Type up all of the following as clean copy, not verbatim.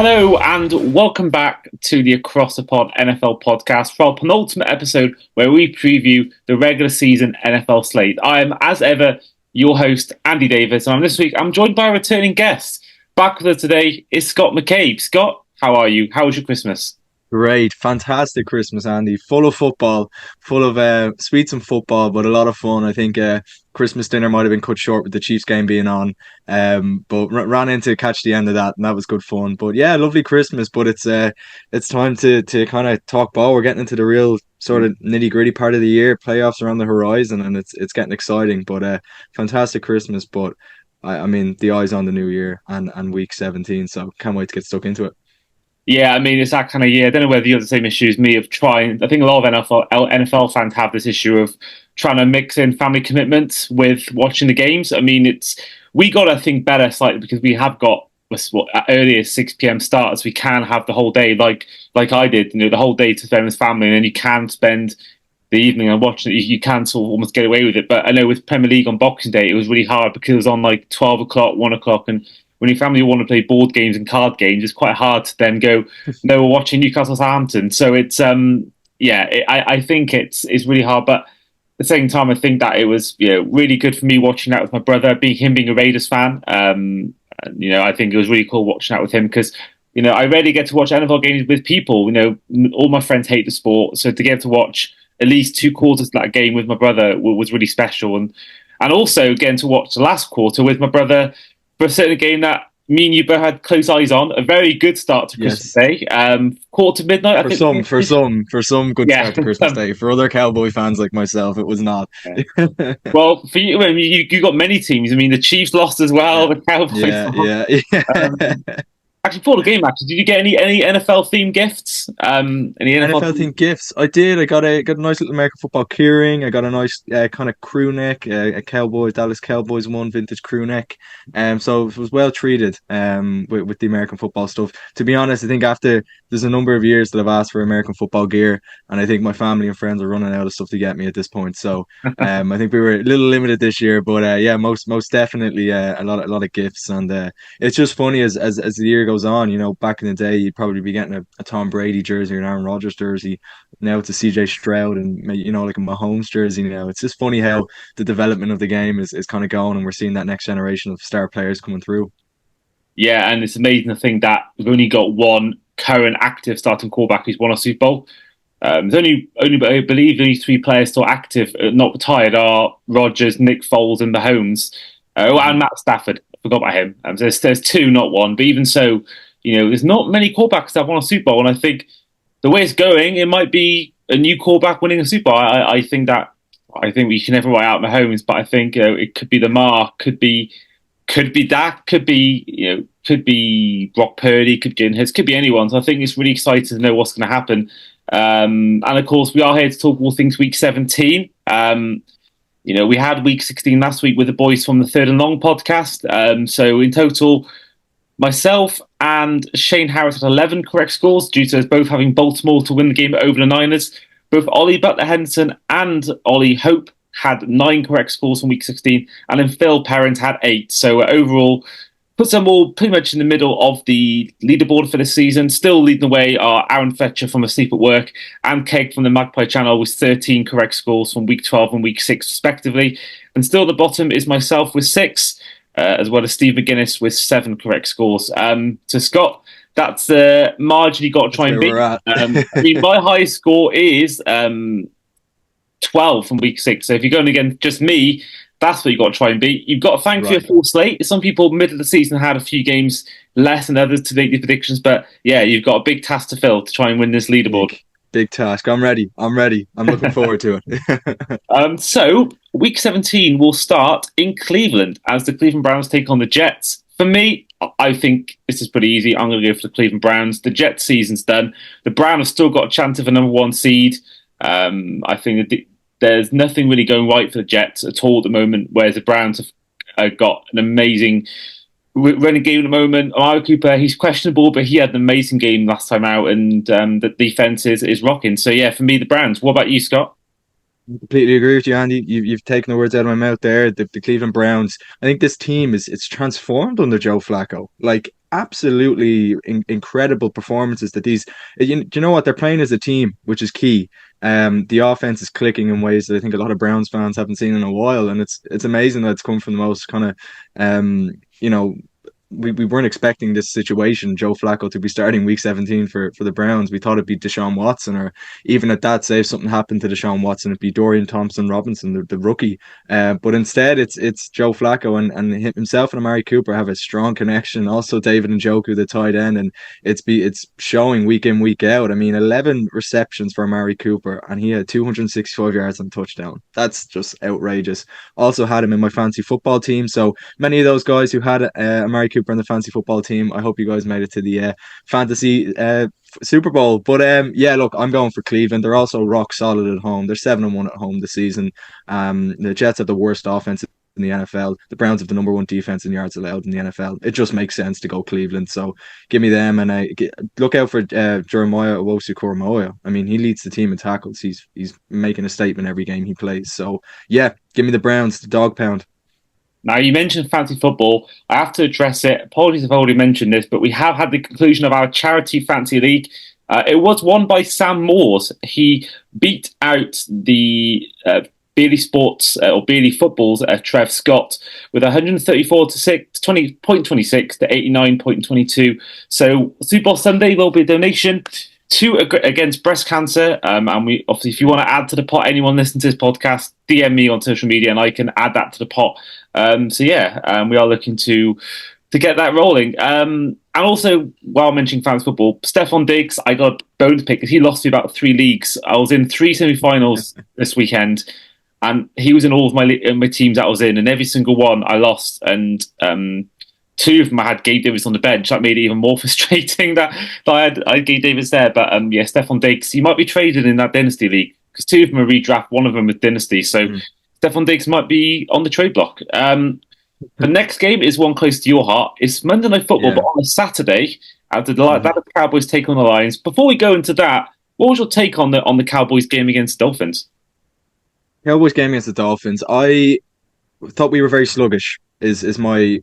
Hello and welcome back to the Across the Pod NFL podcast for our penultimate episode where we preview the regular season NFL slate. I am, as ever, your host, Andy Davies, and this week I'm joined by a returning guest. Back with us today is Scott McCabe. Scott, how are you? How was your Christmas? Great, fantastic Christmas, Andy. Full of football, full of sweets and football, but a lot of fun. I think Christmas dinner might have been cut short with the Chiefs game being on, but ran in to catch the end of that, and that was good fun. But yeah, lovely Christmas. But it's time to kind of talk ball. We're getting into the real sort of nitty gritty part of the year. Playoffs are on the horizon, and it's getting exciting. But fantastic Christmas. But I mean, the eyes on the new year and week 17. So can't wait to get stuck into it. Yeah, I mean, it's that kind of year. I don't know whether you have the same issue as me of trying. I think a lot of NFL fans have this issue of trying to mix in family commitments with watching the games. I mean, we got to think better slightly because we have got earlier 6 p.m. starts. We can have the whole day, like I did, the whole day to spend with family, and then you can spend the evening and watching it. You can sort of almost get away with it. But I know with Premier League on Boxing Day, it was really hard because it was on like 12 o'clock, 1 o'clock, and when your family want to play board games and card games, it's quite hard to then go, no, we're watching Newcastle Southampton. So it's, I think it's really hard. But at the same time, I think that it was really good for me watching that with my brother, being a Raiders fan. I think it was really cool watching that with him because, I rarely get to watch NFL games with people. All my friends hate the sport. So to get to watch at least 2 quarters of that game with my brother was really special. And also getting to watch the last quarter with my brother for a certain game that me and you both had close eyes on. A very good start to Christmas Day. Quarter to midnight, I think. For some good start to Christmas Day. For other Cowboy fans like myself, it was not. Yeah. Well, for you, I mean, you got many teams. I mean, the Chiefs lost as well. The Cowboys lost. Actually, before the game, did you get any NFL themed gifts? Any NFL themed gifts? I did. I got a nice little American football keyring. I got a nice kind of crew neck, a Dallas Cowboys one vintage crew neck. So it was well treated. With the American football stuff. To be honest, I think after there's a number of years that I've asked for American football gear, and I think my family and friends are running out of stuff to get me at this point. So I think we were a little limited this year, but yeah, most definitely a lot of gifts, and it's just funny as the year goes on. Back in the day, you'd probably be getting a Tom Brady jersey or an Aaron Rodgers jersey. Now it's a CJ Stroud and like a Mahomes jersey. It's just funny how the development of the game is kind of going, and we're seeing that next generation of star players coming through. Yeah, and it's amazing to think that we've only got one current active starting quarterback who's won a Super Bowl. There's only I believe only 3 players still active, not retired, are Rodgers, Nick Foles, and Mahomes, and Matt Stafford. I forgot about him. There's 2, not 1. But even so, there's not many quarterbacks that have won a Super Bowl, and I think the way it's going, it might be a new quarterback winning a Super Bowl. I think we can never write out Mahomes, but I think it could be Lamar, could be Dak, could be Brock Purdy, could be Jalen Hurts, could be anyone. So I think it's really exciting to know what's going to happen. And of course, we are here to talk all things Week 17. We had Week 16 last week with the boys from the Third and Long podcast. So in total, myself and Shane Harris had 11 correct scores due to us both having Baltimore to win the game over the Niners. Both Ollie Butler Henderson and Ollie Hope had 9 correct scores from Week 16, and then Phil Parent had 8. So overall, puts them all pretty much in the middle of the leaderboard for this season. Still leading the way are Aaron Fletcher from Asleep at Work and Keg from the Magpie channel with 13 correct scores from Week 12 and Week 6 respectively. And still at the bottom is myself with 6, as well as Steve McGuinness with 7 correct scores. So Scott, that's the margin you got to try and beat. I mean, my highest score is 12 from Week 6. So if you're going against just me, that's what you've got to try and beat. You've got to thank for your full slate. Some people middle of the season had a few games less than others to make the predictions, but yeah, you've got a big task to fill to try and win this leaderboard. Big task. I'm ready. I'm looking forward to it. So Week 17 will start in Cleveland as the Cleveland Browns take on the Jets. For me, I think this is pretty easy. I'm going to go for the Cleveland Browns. The Jets season's done. The Browns have still got a chance of a number 1 seed. I think there's nothing really going right for the Jets at all at the moment, whereas the Browns have got an amazing running game at the moment. Amari Cooper, he's questionable, but he had an amazing game last time out, and the defense is rocking. So yeah, for me, the Browns. What about you, Scott? Completely agree with you, Andy. You've taken the words out of my mouth there. The Cleveland Browns. I think this team it's transformed under Joe Flacco. Like absolutely incredible performances that these you know what, they're playing as a team, which is key. The offense is clicking in ways that I think a lot of Browns fans haven't seen in a while, and it's amazing that it's come from the most kind of you know, we weren't expecting this situation, Joe Flacco to be starting week 17 for the Browns. We thought it'd be Deshaun Watson, or even at that, say if something happened to Deshaun Watson, it'd be Dorian Thompson Robinson, the rookie. But instead, it's Joe Flacco, and himself and Amari Cooper have a strong connection. Also, David Njoku, the tight end, and it's showing week in, week out. I mean, 11 receptions for Amari Cooper, and he had 265 yards and touchdown. That's just outrageous. Also had him in my fantasy football team, so many of those guys who had Amari Cooper in the fantasy football team, I hope you guys made it to the fantasy Super Bowl. But yeah, look, I'm going for Cleveland. They're also rock solid at home. They're 7-1 at home this season. The Jets have the worst offense in the NFL. The Browns have the number one defense in yards allowed in the NFL. It just makes sense to go Cleveland. So give me them, and look out for Jeremiah Owusu-Koramoah. I mean, he leads the team in tackles. He's making a statement every game he plays. So yeah, give me the Browns, the dog pound. Now, you mentioned fantasy football. I have to address it. Apologies if I already mentioned this, but we have had the conclusion of our charity fantasy league. It was won by Sam Moores. He beat out the Beardy Sports or Beardy Football's Trev Scott with 134 to 6, 20.26 to 89.22. So Super Bowl Sunday will be a donation against breast cancer. And we obviously, if you want to add to the pot, anyone listening to this podcast, DM me on social media, and I can add that to the pot. So yeah, we are looking to get that rolling. And also, while mentioning fantasy football, Stephon Diggs, I got a bone to pick because he lost me about 3 leagues. I was in 3 semi-finals this weekend, and he was in all of my teams that I was in, and every single one I lost. And 2 of them I had Gabe Davis on the bench. That made it even more frustrating that I had Gabe Davis there. But yeah, Stephon Diggs, he might be traded in that dynasty league because 2 of them are redraft, one of them is dynasty. So Stephon Diggs might be on the trade block. The next game is one close to your heart. It's Monday Night Football, but on a Saturday. After the Dallas Cowboys take on the Lions. Before we go into that, what was your take on the Cowboys game against the Dolphins? Cowboys game against the Dolphins. I thought we were very sluggish. Is my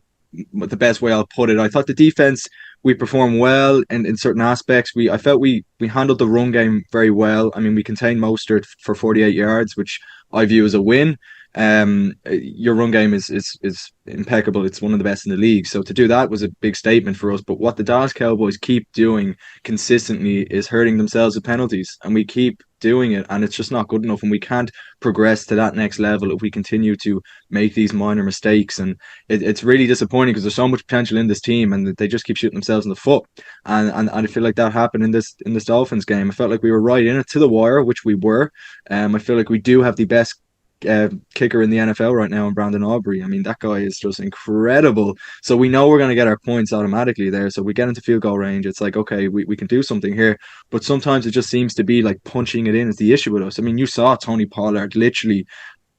the best way I'll put it. I thought the defense, we performed well in certain aspects. I felt we handled the run game very well. I mean, we contained Mostert for 48 yards, which I view as a win. Your run game is impeccable. It's one of the best in the league. So to do that was a big statement for us. But what the Dallas Cowboys keep doing consistently is hurting themselves with penalties, and we keep doing it, and it's just not good enough. And we can't progress to that next level if we continue to make these minor mistakes. And it's really disappointing because there's so much potential in this team, and they just keep shooting themselves in the foot. And I feel like that happened in this Dolphins game. I felt like we were right in it to the wire, which we were. I feel like we do have the best kicker in the NFL right now in Brandon Aubrey. I mean, that guy is just incredible. So we know we're going to get our points automatically there. So we get into field goal range. It's like, okay, we can do something here. But sometimes it just seems to be like punching it in is the issue with us. I mean, you saw Tony Pollard literally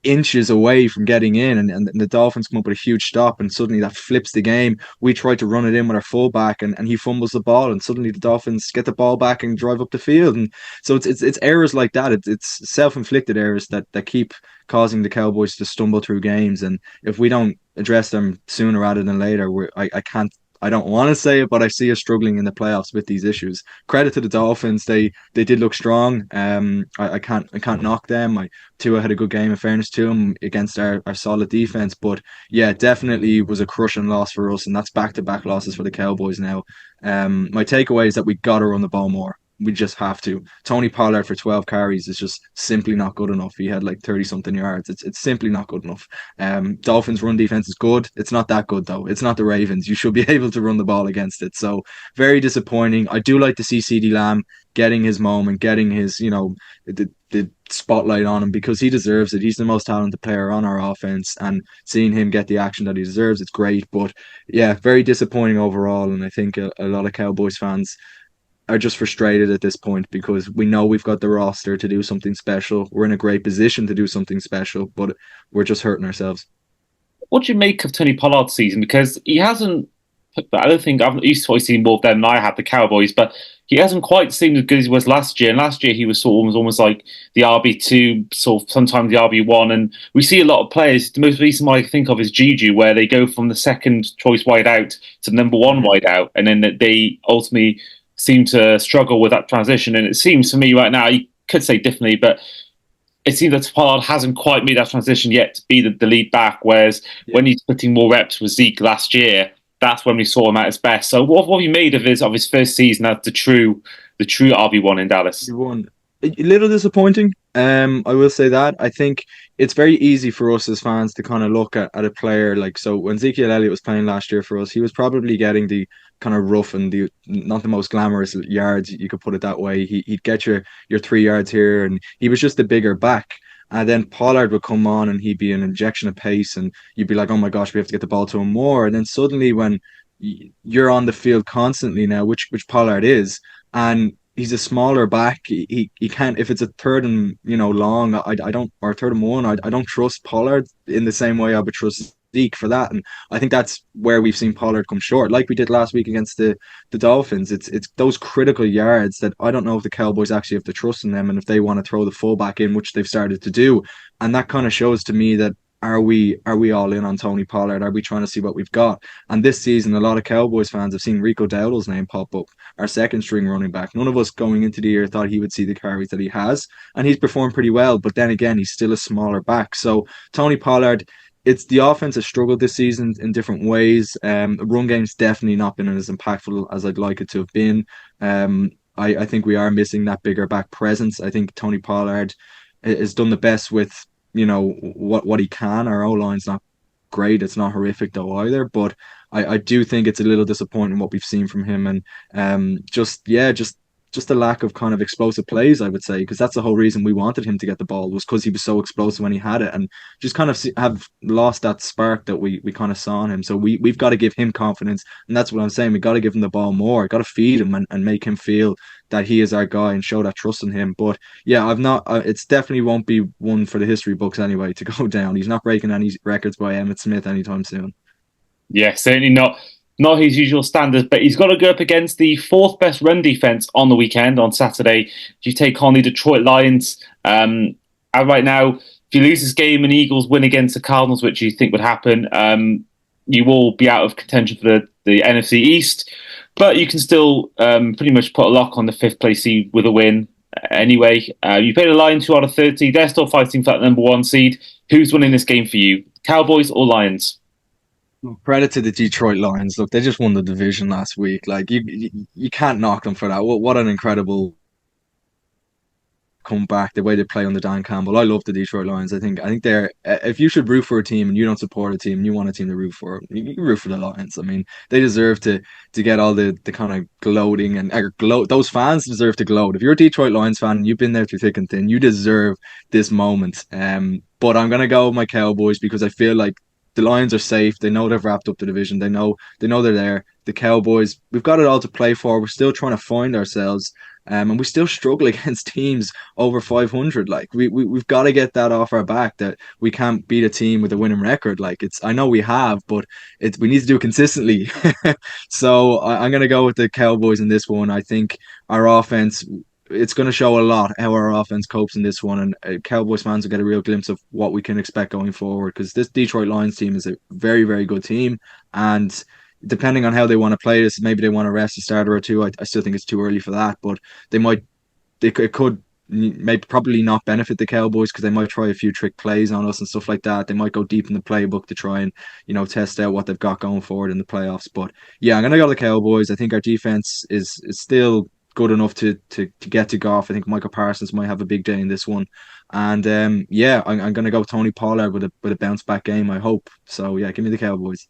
inches away from getting in, and the Dolphins come up with a huge stop, and suddenly that flips the game. We try to run it in with our fullback, and he fumbles the ball, and suddenly the Dolphins get the ball back and drive up the field. And so it's errors like that. It's self-inflicted errors that keep causing the Cowboys to stumble through games. And if we don't address them sooner rather than later, I don't want to say it, but I see us struggling in the playoffs with these issues. Credit to the Dolphins; they did look strong. I can't knock them. Tua had a good game, in fairness to him, against our solid defense. But yeah, definitely was a crushing loss for us, and that's back-to-back losses for the Cowboys now. My takeaway is that we got to run the ball more. We just have to. Tony Pollard for 12 carries is just simply not good enough. He had like 30 something yards. It's simply not good enough. Dolphins run defense is good. It's not that good though. It's not the Ravens. You should be able to run the ball against it. So very disappointing. I do like to see CeeDee Lamb getting his moment, getting his, the spotlight on him, because he deserves it. He's the most talented player on our offense, and seeing him get the action that he deserves, it's great. But yeah, very disappointing overall. And I think a lot of Cowboys fans are just frustrated at this point because we know we've got the roster to do something special. We're in a great position to do something special, but we're just hurting ourselves. What do you make of Tony Pollard's season? Because he hasn't but I don't think I've used to seen more of them than I had the Cowboys. But he hasn't quite seemed as good as he was last year. And last year he was sort of almost like the RB2, sort of sometimes the RB1. And we see a lot of players. The most recent one I can think of is Juju, where they go from the second choice wide out to the number one wide out, and then they ultimately seem to struggle with that transition. And it seems to me right now, you could say differently, but it seems that Pollard hasn't quite made that transition yet to be the lead back. Whereas when he's putting more reps with Zeke last year, that's when we saw him at his best. So what have you made of his first season as the true RB1 in Dallas? You won. A little disappointing. I will say that. I think it's very easy for us as fans to kind of look at a player like, so when Ezekiel Elliott was playing last year for us, he was probably getting the kind of rough and the not the most glamorous yards, you could put it that way. He'd get your 3 yards here, and he was just a bigger back. And then Pollard would come on and he'd be an injection of pace, and you'd be like, oh my gosh, we have to get the ball to him more. And then suddenly when you're on the field constantly now, which Pollard is, and he's a smaller back. He can't, if it's a third and long. I don't, or third and one. I don't trust Pollard in the same way I would trust Zeke for that. And I think that's where we've seen Pollard come short, like we did last week against the Dolphins. It's those critical yards that I don't know if the Cowboys actually have the trust in them, and if they want to throw the fullback in, which they've started to do. And that kind of shows to me that. Are we all in on Tony Pollard? Are we trying to see what we've got? And this season, a lot of Cowboys fans have seen Rico Dowdle's name pop up, our second string running back. None of us going into the year thought he would see the carries that he has, and he's performed pretty well. But then again, he's still a smaller back. So Tony Pollard, it's the offense has struggled this season in different ways. The run game's definitely not been as impactful as I'd like it to have been. I think we are missing that bigger back presence. I think Tony Pollard has done the best with what he can. Our O-line's not great. It's not horrific though either, but I do think it's a little disappointing what we've seen from him, and just a lack of kind of explosive plays, I would say, because that's the whole reason we wanted him to get the ball, was because he was so explosive when he had it, and just kind of have lost that spark that we kind of saw in him. So we've got to give him confidence, and that's what I'm saying. We got to give him the ball more, got to feed him and make him feel that he is our guy and show that trust in him. But yeah, I've not. It's definitely won't be one for the history books anyway to go down. He's not breaking any records by Emmitt Smith anytime soon. Yeah, certainly not his usual standards, but he's got to go up against the fourth best run defense on the weekend on Saturday. You take on the Detroit Lions. Right now, if you lose this game and Eagles win against the Cardinals, which you think would happen, you will be out of contention for the NFC East. But you can still pretty much put a lock on the fifth place seed with a win. Anyway, you play the Lions 2 out of 30. They're still fighting for that number one seed. Who's winning this game for you, Cowboys or Lions? Credit to the Detroit Lions. Look, they just won the division last week. Like you can't knock them for that. What an incredible comeback, the way they play under Dan Campbell. I love the Detroit Lions. I think they're, if you should root for a team and you don't support a team and you want a team to root for, you root for the Lions. I mean, they deserve to get all the kind of gloating and those fans deserve to gloat. If you're a Detroit Lions fan and you've been there through thick and thin, you deserve this moment. But I'm gonna go with my Cowboys because I feel like the Lions are safe. They know they've wrapped up the division. They know they're there. The Cowboys, we've got it all to play for. We're still trying to find ourselves, and we still struggle against teams over 500. Like we've got to get that off our back, that we can't beat a team with a winning record. Like I know we have, but we need to do it consistently. So I'm gonna go with the Cowboys in this one. I think our offense, it's going to show a lot how our offense copes in this one, and Cowboys fans will get a real glimpse of what we can expect going forward, because this Detroit Lions team is a very, very good team, and depending on how they want to play this, maybe they want to rest a starter or two. I still think it's too early for that, but it could maybe probably not benefit the Cowboys, because they might try a few trick plays on us and stuff like that. They might go deep in the playbook to try and test out what they've got going forward in the playoffs. But yeah, I'm going to go to the Cowboys. I think our defense is still good enough to get to Goff. I think Michael Parsons might have a big day in this one, and I'm going to go Tony Pollard with a bounce back game, I hope. So yeah, give me the Cowboys.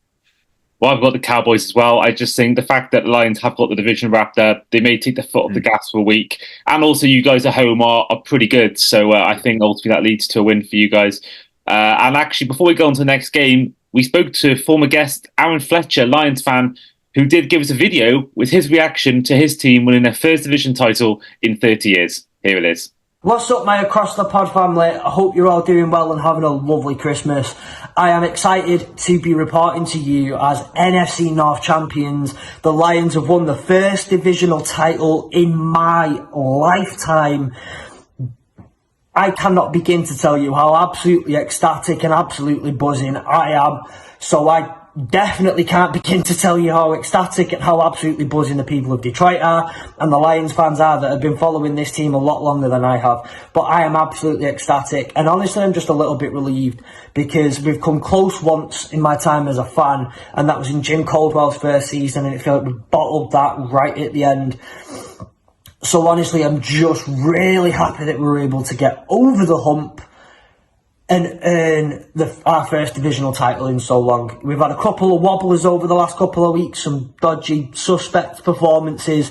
Well, I've got the Cowboys as well. I just think the fact that the Lions have got the division wrapped up, they may take the foot off the gas for a week, and also you guys at home are pretty good. So I think ultimately that leads to a win for you guys. And actually, before we go on to the next game, we spoke to former guest Aaron Fletcher, Lions fan, who did give us a video with his reaction to his team winning their first division title in 30 years. Here it is. What's up, mate, across the pod family? I hope you're all doing well and having a lovely Christmas. I am excited to be reporting to you as NFC North champions. The Lions have won the first divisional title in my lifetime. I cannot begin to tell you how absolutely ecstatic and absolutely buzzing I am. So I definitely can't begin to tell you how ecstatic and how absolutely buzzing the people of Detroit are and the Lions fans are that have been following this team a lot longer than I have. But I am absolutely ecstatic, and honestly I'm just a little bit relieved because we've come close once in my time as a fan, and that was in Jim Caldwell's first season, and it felt like we bottled that right at the end. So honestly, I'm just really happy that we were able to get over the hump and earn our first divisional title in so long. We've had a couple of wobblers over the last couple of weeks, some dodgy, suspect performances.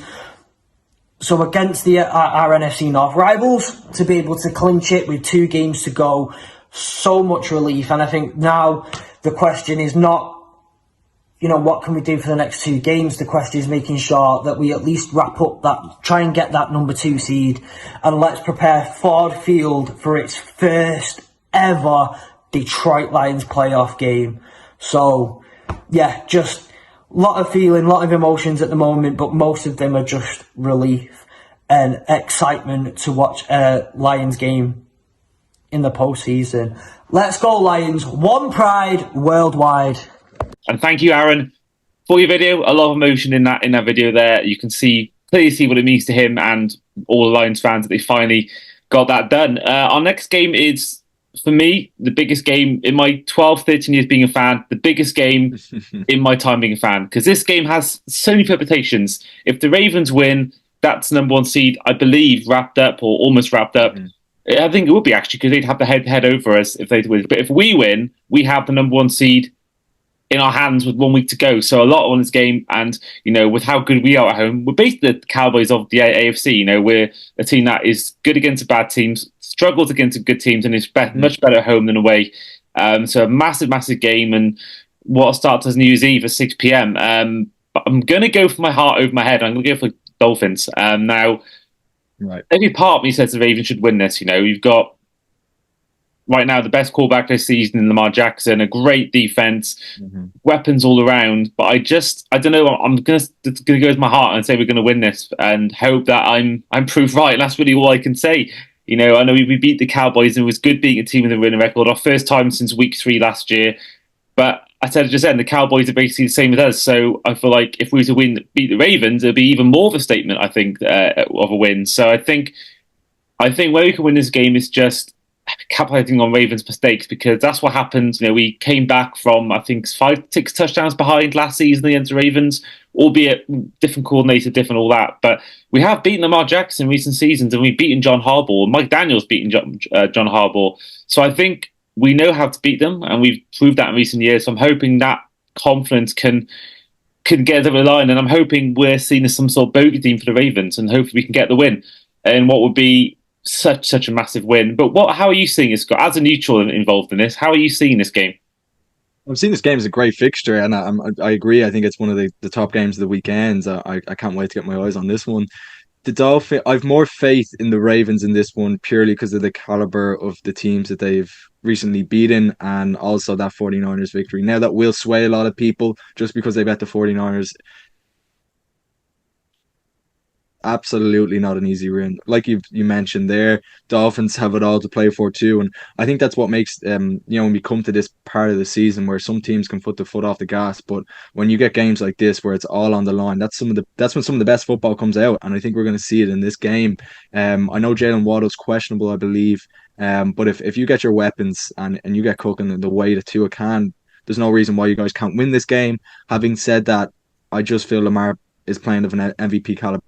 So against our NFC North rivals, to be able to clinch it with 2 games to go, so much relief. And I think now the question is not, what can we do for the next 2 games? The question is making sure that we at least wrap up that, try and get that number 2 seed, and let's prepare Ford Field for its first ever Detroit Lions playoff game. So, yeah, just a lot of feeling, a lot of emotions at the moment, but most of them are just relief and excitement to watch a Lions game in the postseason. Let's go Lions, one pride worldwide. And thank you, Aaron, for your video. A lot of emotion in that video there. You can clearly see what it means to him and all the Lions fans that they finally got that done. Our next game is, for me, the biggest game in my 12, 13 years being a fan, the biggest game in my time being a fan, because this game has so many permutations. If the Ravens win, that's number 1 seed, I believe, wrapped up or almost wrapped up. I think it would be, actually, because they'd have the head over us if they win. But if we win, we have the number 1 seed in our hands with 1 week to go. So a lot on this game, and with how good we are at home, we're basically the Cowboys of the AFC. We're a team that is good against bad teams, struggles against good teams, and is much better at home than away. So a massive game, and what starts as New Year's Eve at 6 p.m. But I'm going to go for my heart over my head. I'm going to go for Dolphins. Now, every part of me says the Ravens should win this. You've got right now the best quarterback this season in Lamar Jackson, a great defense, weapons all around. But I don't know. I'm going to go with my heart and say we're going to win this, and hope that I'm proved right. And that's really all I can say. I know we beat the Cowboys, and it was good beating a team with a winning record, our first time since week 3 last year. But I said it just then, the Cowboys are basically the same as us. So I feel like if we were to beat the Ravens, it'd be even more of a statement, I think, of a win. So I think where we can win this game is just capitalizing on Ravens' mistakes, because that's what happened. We came back from, I think, 5-6 touchdowns behind last season against the Ravens, albeit different coordinator, different all that. But we have beaten Lamar Jackson in recent seasons, and we've beaten John Harbaugh. Mike Daniels beaten John Harbaugh. So I think we know how to beat them, and we've proved that in recent years. So I'm hoping that confidence can get over the line, and I'm hoping we're seen as some sort of bogey team for the Ravens, and hopefully we can get the win. And what would be such a massive win. But how are you seeing it, Scott? As a neutral involved in this, how are you seeing this game? I'm seeing this game as a great fixture, and I agree. I think it's one of the top games of the weekends. I can't wait to get my eyes on this one. The Dolphins, I've more faith in the Ravens in this one purely because of the caliber of the teams that they've recently beaten, and also that 49ers victory. Now, that will sway a lot of people just because they bet the 49ers. Absolutely not an easy win. Like you mentioned there, Dolphins have it all to play for too, and I think that's what makes when we come to this part of the season where some teams can put the foot off the gas, but when you get games like this where it's all on the line, that's when some of the best football comes out, and I think we're going to see it in this game. I know Jalen Waddle's questionable, I believe, but if you get your weapons and you get cooking the way that Tua can, there's no reason why you guys can't win this game. Having said that, I just feel Lamar is playing of an MVP caliber.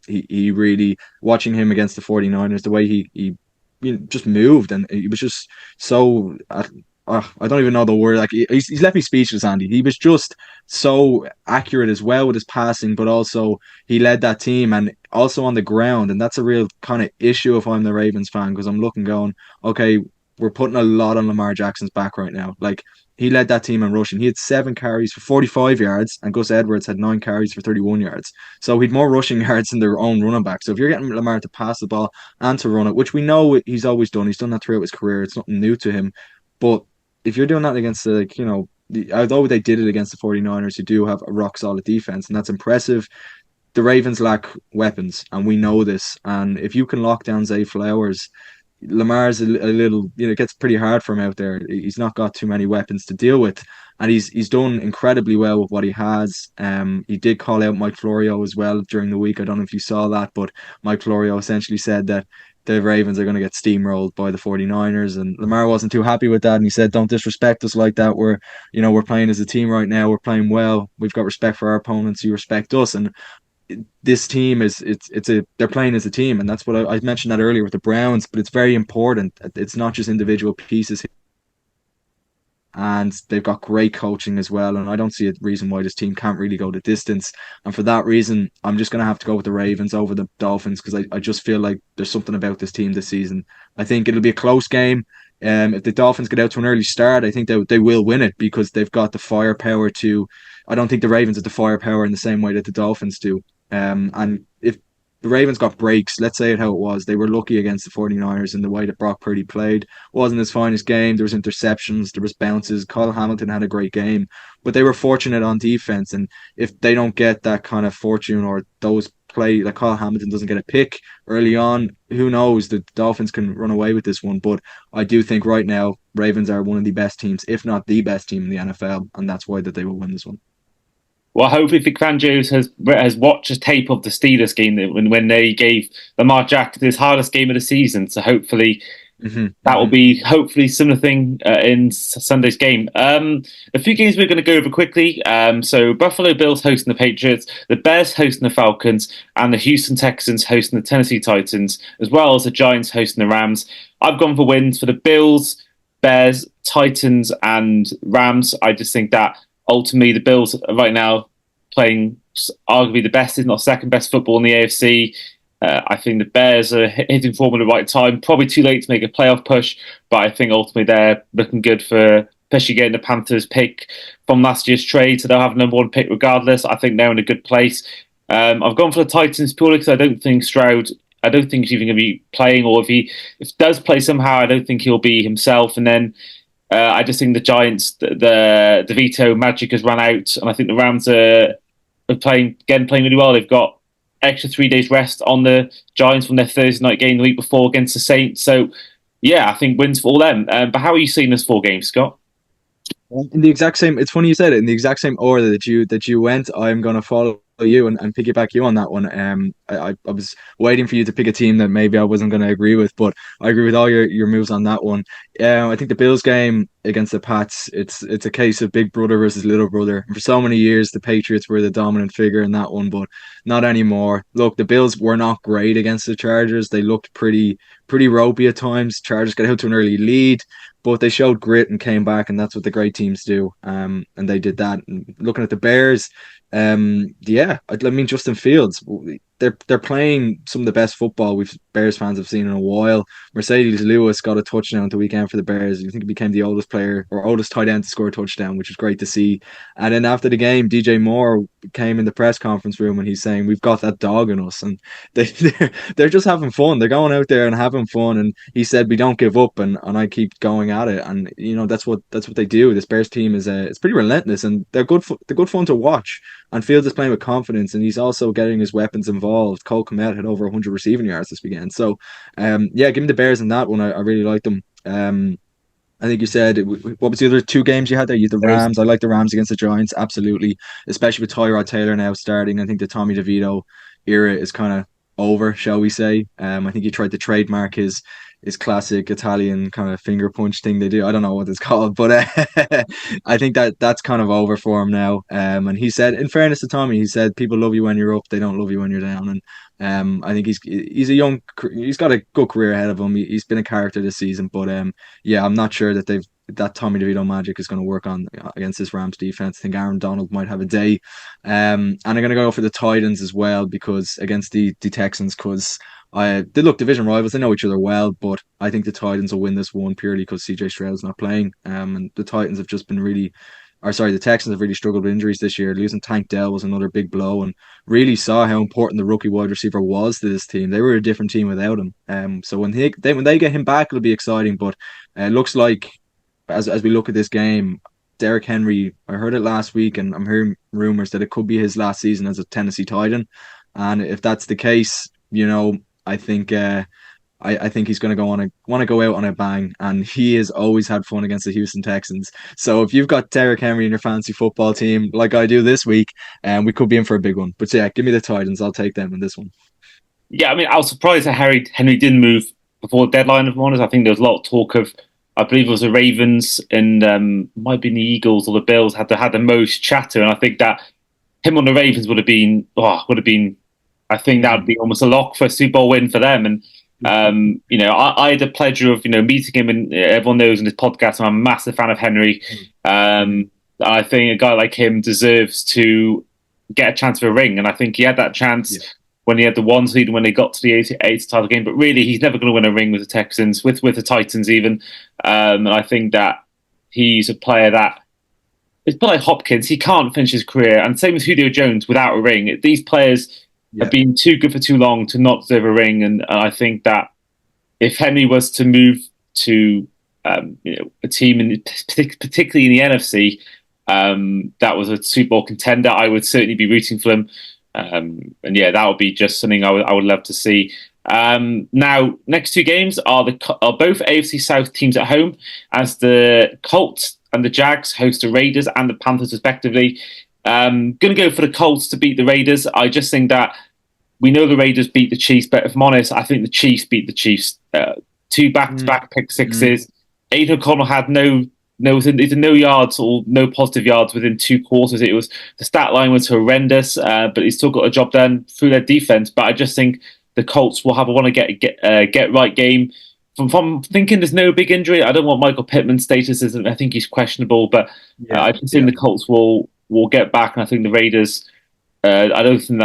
He really, watching him against the 49ers, the way he just moved, and he was just so I don't even know the word, like he's left me speechless, Andy. He was just so accurate as well with his passing, but also he led that team, and also on the ground, and that's a real kind of issue if I'm the Ravens fan, because I'm looking going, okay, we're putting a lot on Lamar Jackson's back right now. Like, he led that team in rushing. He had 7 carries for 45 yards, and Gus Edwards had 9 carries for 31 yards. So he'd more rushing yards than their own running back. So if you're getting Lamar to pass the ball and to run it, which we know he's always done, he's done that throughout his career. It's nothing new to him. But if you're doing that against although they did it against the 49ers, who do have a rock solid defense, and that's impressive. The Ravens lack weapons, and we know this. And if you can lock down Zay Flowers, Lamar's a little, it gets pretty hard for him out there. He's not got too many weapons to deal with, and he's done incredibly well with what he has. He did call out Mike Florio as well during the week. I don't know if you saw that, but Mike Florio essentially said that the Ravens are going to get steamrolled by the 49ers, and Lamar wasn't too happy with that, and he said, "Don't disrespect us like that. We're playing as a team right now. We're playing well. We've got respect for our opponents. You respect us." And this team they're playing as a team, and that's what I mentioned that earlier with the Browns, but it's very important. It's not just individual pieces, and they've got great coaching as well, and I don't see a reason why this team can't really go the distance. And for that reason, I'm just going to have to go with the Ravens over the Dolphins, because I just feel like there's something about this team this season. I think it'll be a close game. If the Dolphins get out to an early start, I think they will win it, because they've got the firepower to. I don't think the Ravens have the firepower in the same way that the Dolphins do. And if the Ravens got breaks, let's say it how it was, they were lucky against the 49ers in the way that Brock Purdy played. Wasn't his finest game. There was interceptions, there was bounces. Kyle Hamilton had a great game, but they were fortunate on defense. And if they don't get that kind of fortune, or those play, like Kyle Hamilton doesn't get a pick early on, who knows? The Dolphins can run away with this one. But I do think right now Ravens are one of the best teams, if not the best team in the NFL, and that's why that they will win this one. Well, hopefully Vic Fangio's has watched a tape of the Steelers game when they gave Lamar Jackson his hardest game of the season. So hopefully that will be similar thing in Sunday's game. A few games we're going to go over quickly. So Buffalo Bills hosting the Patriots, the Bears hosting the Falcons, and the Houston Texans hosting the Tennessee Titans, as well as the Giants hosting the Rams. I've gone for wins for the Bills, Bears, Titans, and Rams. I just think that ultimately the Bills are right now playing arguably the best, if not second best football in the AFC. I think the Bears are hitting form at the right time. Probably too late to make a playoff push, but I think ultimately they're looking good for especially getting the Panthers pick from last year's trade, so they'll have number one pick regardless. I think they're in a good place. I've gone for the Titans purely because I don't think Stroud. I don't think he's even going to be playing, or if he does play somehow, I don't think he'll be himself. And then I just think the Giants, the DeVito magic has run out, and I think the Rams are playing really well. They've got extra 3 days rest on the Giants from their Thursday night game the week before against the Saints. So, yeah, I think wins for all them. But how are you seeing this 4 games, Scott? In the exact same, it's funny you said it, in the exact same order that you went, I'm going to follow you and piggyback you on that one. I was waiting for you to pick a team that maybe I wasn't going to agree with, but I agree with all your moves on that one. I think the Bills game against the Pats, it's a case of big brother versus little brother. And for so many years, the Patriots were the dominant figure in that one, but not anymore. Look, the Bills were not great against the Chargers. They looked pretty ropey at times. Chargers got out to an early lead, but they showed grit and came back, and that's what the great teams do. And they did that. And looking at the Bears, Justin Fields, they're playing some of the best football Bears fans have seen in a while. Mercedes Lewis got a touchdown the weekend for the Bears. I think he became the oldest player or oldest tight end to score a touchdown, which was great to see. And then after the game, DJ Moore came in the press conference room and he's saying, "We've got that dog in us," and they're just having fun. They're going out there and having fun. And he said, "We don't give up," and I keep going at it. And that's what they do. This Bears team it's pretty relentless, and they're good fun to watch. And Fields is playing with confidence, and he's also getting his weapons involved. Cole Kmet had over 100 receiving yards this weekend. So, give me the Bears in that one. I really like them. I think you said, what was the other 2 games you had there? You had the Rams. I like the Rams against the Giants, absolutely. Especially with Tyrod Taylor now starting. I think the Tommy DeVito era is kind of over, shall we say. I think he tried to trademark his classic Italian kind of finger punch thing they do. I don't know what it's called, but I think that's kind of over for him now. And he said, in fairness to Tommy, he said, "People love you when you're up, they don't love you when you're down." And I think he's got a good career ahead of him. He's been a character this season, but I'm not sure that Tommy DeVito magic is going to work on against this Rams defense. I think Aaron Donald might have a day. And I'm going to go for the Titans as well, because against the Texans, because they look division rivals. They know each other well, but I think the Titans will win this one purely because CJ Stroud's not playing. And the Texans have really struggled with injuries this year. Losing Tank Dell was another big blow, and really saw how important the rookie wide receiver was to this team. They were a different team without him. So when they get him back, it'll be exciting. But it looks like as we look at this game, Derrick Henry, I heard it last week, and I'm hearing rumors that it could be his last season as a Tennessee Titan. And if that's the case, I think I think he's going to want to go out on a bang, and he has always had fun against the Houston Texans. So if you've got Derrick Henry in your fantasy football team, like I do this week, we could be in for a big one. But yeah, give me the Titans. I'll take them in this one. Yeah, I mean, I was surprised that Henry didn't move before the deadline, of honest. I think there was a lot of talk of, I believe it was the Ravens and might be the Eagles or the Bills had the most chatter, and I think that him on the Ravens would have been. I think that would be almost a lock for a Super Bowl win for them. And I had the pleasure of meeting him, and everyone knows in this podcast I'm a massive fan of Henry. I think a guy like him deserves to get a chance for a ring, and I think he had that chance when he had the one seed when they got to the eighth title game. But really, he's never going to win a ring with the Texans, with the Titans even. And I think that he's a player that it's like Hopkins. He can't finish his career, and same as Julio Jones without a ring. These players have been too good for too long to not deserve a ring, and I think that if Henry was to move to a team, particularly in the NFC, that was a Super Bowl contender, I would certainly be rooting for them. And yeah, that would be just something I would love to see. Now, next two games are both AFC South teams at home, as the Colts and the Jags host the Raiders and the Panthers respectively. Going to go for the Colts to beat the Raiders. I just think that we know the Raiders beat the Chiefs, but if I'm honest, I think the Chiefs beat the Chiefs. Two back-to-back pick sixes. Aidan O'Connell had no yards or no positive yards within two quarters. It was the stat line was horrendous, but he still got a job done through their defense. But I just think the Colts will have a want to get right game. From thinking there's no big injury, I don't want Michael Pittman's status isn't. I think he's questionable, but I just think the Colts will get back, and I think the Raiders. I don't think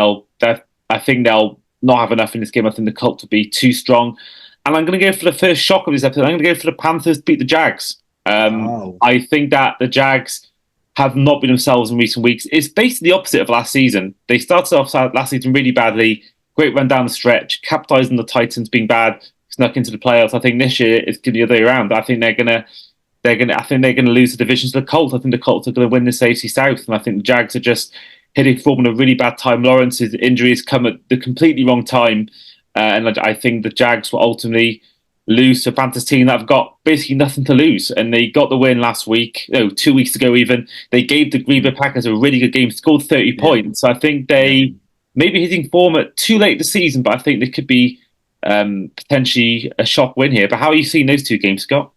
I think they'll not have enough in this game. I think the Colts will be too strong, and I'm going to go for the first shock of this episode. I'm going to go for the Panthers to beat the Jags. I think that the Jags have not been themselves in recent weeks. It's basically the opposite of last season. They started off last season really badly, great run down the stretch, capitalizing the Titans being bad, snuck into the playoffs. I think this year it's going to be the other way around. I think they're going to lose the division to the Colts. I think the Colts are going to win the AFC South, and I think the Jags are just hitting form at a really bad time. Lawrence's injuries come at the completely wrong time, and I think the Jags will ultimately lose to a Panthers team that have got basically nothing to lose. And they got the win last week, 2 weeks ago even. They gave the Green Bay Packers a really good game, scored 30 points. So I think they may be hitting form at too late this season, but I think there could be potentially a shock win here. But how are you seeing those two games, Scott?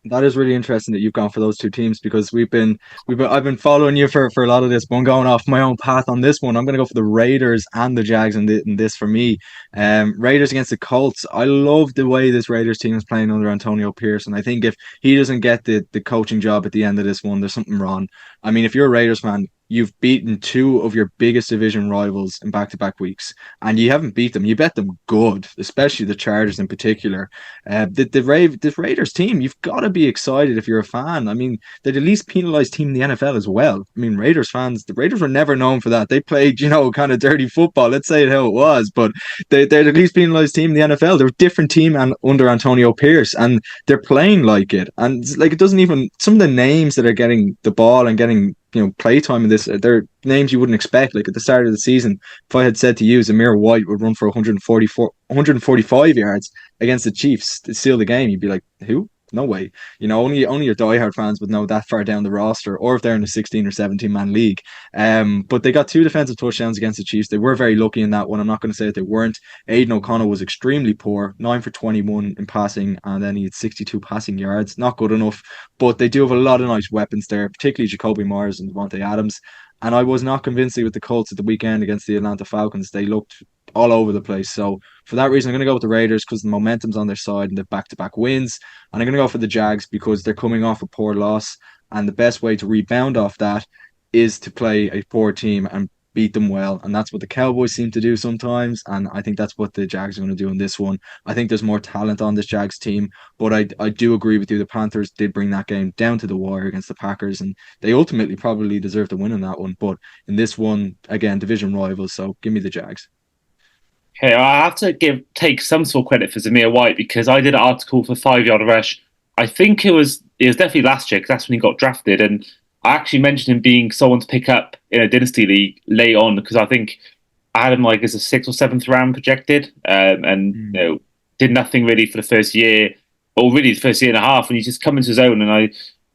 That is really interesting that you've gone for those two teams, because I've been following you for a lot of this, but I'm going off my own path on this one. I'm going to go for the Raiders and the Jags in this for me. Raiders against the Colts. I love the way this Raiders team is playing under Antonio Pierce, and I think if he doesn't get the coaching job at the end of this one, there's something wrong. I mean, if you're a Raiders fan, you've beaten two of your biggest division rivals in back-to-back weeks, and you haven't beat them. You bet them good, especially the Chargers in particular. The Raiders team, you've got to be excited if you're a fan. I mean, they're the least penalized team in the NFL as well. I mean, Raiders fans, the Raiders were never known for that. They played, kind of dirty football. Let's say it how it was, but they're the least penalized team in the NFL. They're a different team under Antonio Pierce, and they're playing like it. And like, it doesn't even, some of the names that are getting the ball and getting play time in this, they're names you wouldn't expect. Like at the start of the season, if I had said to you Zamir White would run for 145 yards against the Chiefs to steal the game, you'd be like, who? No way. Only your diehard fans would know that far down the roster, or if they're in a 16 or 17 man league. But they got two defensive touchdowns against the Chiefs. They were very lucky in that one. I'm not going to say that they weren't. Aidan O'Connell was extremely poor, 9 for 21 in passing, and then he had 62 passing yards. Not good enough, but they do have a lot of nice weapons there, particularly Jacoby Myers and Devontae Adams. And I was not convincing with the Colts at the weekend against the Atlanta Falcons. They looked all over the place. So for that reason, I'm going to go with the Raiders because the momentum's on their side and the back-to-back wins. And I'm going to go for the Jags because they're coming off a poor loss. And the best way to rebound off that is to play a poor team and beat them well. And that's what the Cowboys seem to do sometimes. And I think that's what the Jags are going to do in this one. I think there's more talent on this Jags team. But I do agree with you. The Panthers did bring that game down to the wire against the Packers. And they ultimately probably deserve to win in that one. But in this one, again, division rivals. So give me the Jags. Okay, I have to take some sort of credit for Zamir White because I did an article for 5 Yard Rush I think it was definitely last year because that's when he got drafted, and I actually mentioned him being someone to pick up in a dynasty league late on because I think I had him like as a sixth or seventh round projected, and did nothing really for the first year, or really the first year and a half, and he's just come into his own. And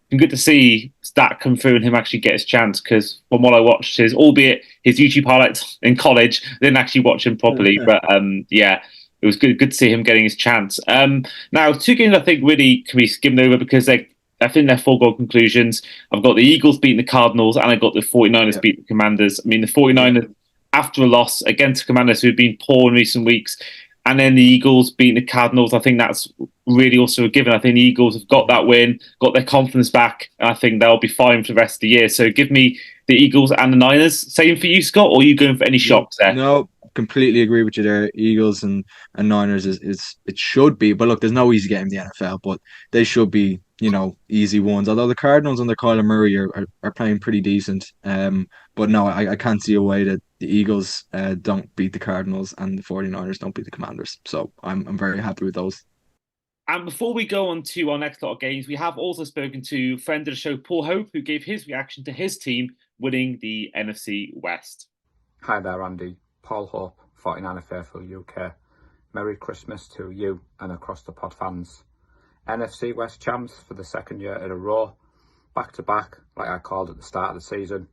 been good to see that come through and him actually get his chance because from what I watched, albeit his YouTube highlights in college, I didn't actually watch him properly, but yeah. It was good to see him getting his chance. Now, two games I think really can be skimmed over because I think they're foregone conclusions. I've got the Eagles beating the Cardinals and I've got the 49ers beating the Commanders. I mean, the 49ers, after a loss against the Commanders, who've been poor in recent weeks, and then the Eagles beating the Cardinals, I think that's really also a given. I think the Eagles have got that win, got their confidence back, and I think they'll be fine for the rest of the year. So give me the Eagles and the Niners. Same for you, Scott, or are you going for any shocks there? No, completely agree with you there. Eagles and Niners is it should be, but look, there's no easy game in the NFL, but they should be, easy ones. Although the Cardinals under Kyler Murray are playing pretty decent. But no, I can't see a way that the Eagles don't beat the Cardinals and the 49ers don't beat the Commanders. So I'm very happy with those. And before we go on to our next lot of games, we have also spoken to friend of the show, Paul Hope, who gave his reaction to his team winning the NFC West. Hi there, Andy. Paul Hope, 49er Faithful UK. Merry Christmas to you and across the pod fans. NFC West champs for the second year in a row. Back to back, like I called at the start of the season.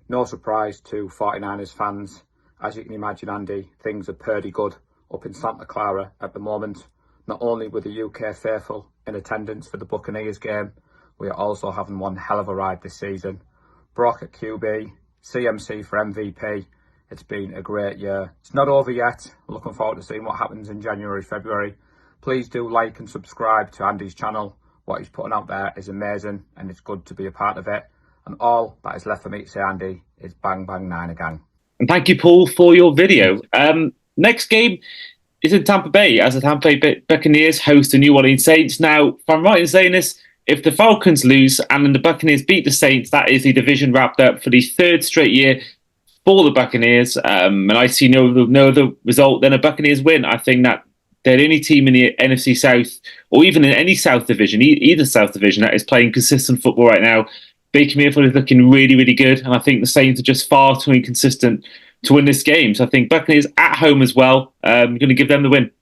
No surprise to 49ers fans. As you can imagine, Andy, things are pretty good up in Santa Clara at the moment. Not only were the UK faithful in attendance for the Buccaneers game, we are also having one hell of a ride this season. Brock at QB, CMC for MVP. It's been a great year. It's not over yet. Looking forward to seeing what happens in January, February. Please do like and subscribe to Andy's channel. What he's putting out there is amazing and it's good to be a part of it. And all that is left for me to say, Andy, is bang, bang, Niner gang. And thank you, Paul, for your video. Next game is in Tampa Bay as the Tampa Bay Buccaneers host the New Orleans Saints. Now, if I'm right in saying this, if the Falcons lose and then the Buccaneers beat the Saints, that is the division wrapped up for the third straight year for the Buccaneers. And I see no other result than a Buccaneers win. I think that they're the only team in the NFC South, or even in any South division, either South division, that is playing consistent football right now. Baker Mayfield is looking really, really good, and I think the Saints are just far too inconsistent to win this game. So I think Buccaneers at home as well. I'm going to give them the win.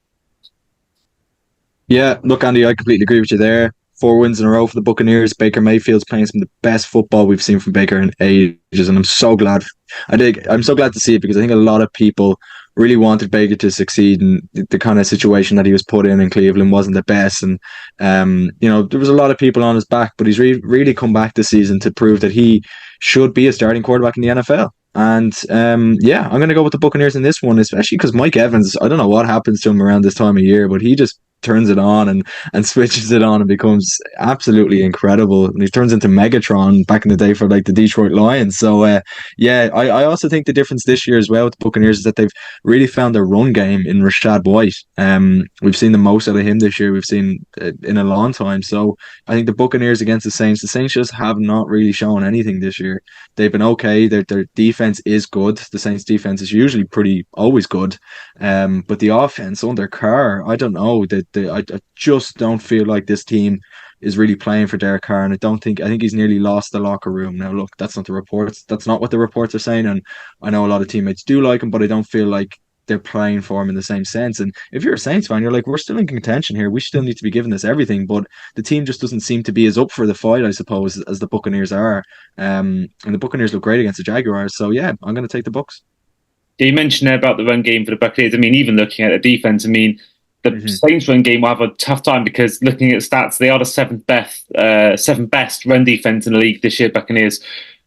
Yeah, look, Andy, I completely agree with you there. 4 wins in a row for the Buccaneers. Baker Mayfield's playing some of the best football we've seen from Baker in ages, and I'm so glad. I'm so glad to see it because I think a lot of people really wanted Baker to succeed, and the kind of situation that he was put in Cleveland wasn't the best. And there was a lot of people on his back, but he's really come back this season to prove that he should be a starting quarterback in the NFL. And I'm going to go with the Buccaneers in this one, especially because Mike Evans, I don't know what happens to him around this time of year, but he just turns it on and switches it on and becomes absolutely incredible. And he turns into Megatron back in the day for like the Detroit Lions. So I also think the difference this year as well with the Buccaneers is that they've really found their run game in Rashad White. We've seen the most out of him this year we've seen in a long time. So I think the Buccaneers against the Saints just have not really shown anything this year. They've been okay. Their defense is good. The Saints defense is usually always good. But the offense under Carr, I don't know. I just don't feel like this team is really playing for Derek Carr, and I think he's nearly lost the locker room. Now, look, that's not the reports. That's not what the reports are saying, and I know a lot of teammates do like him, but I don't feel like they're playing for him in the same sense. And if you're a Saints fan, you're like, we're still in contention here. We still need to be giving this everything, but the team just doesn't seem to be as up for the fight, I suppose, as the Buccaneers are. And the Buccaneers look great against the Jaguars. So yeah, I'm going to take the Bucs. You mentioned there about the run game for the Buccaneers. I mean, even looking at the defense, I mean, the Saints run game will have a tough time because looking at stats, they are the seventh best run defense in the league this year, Buccaneers.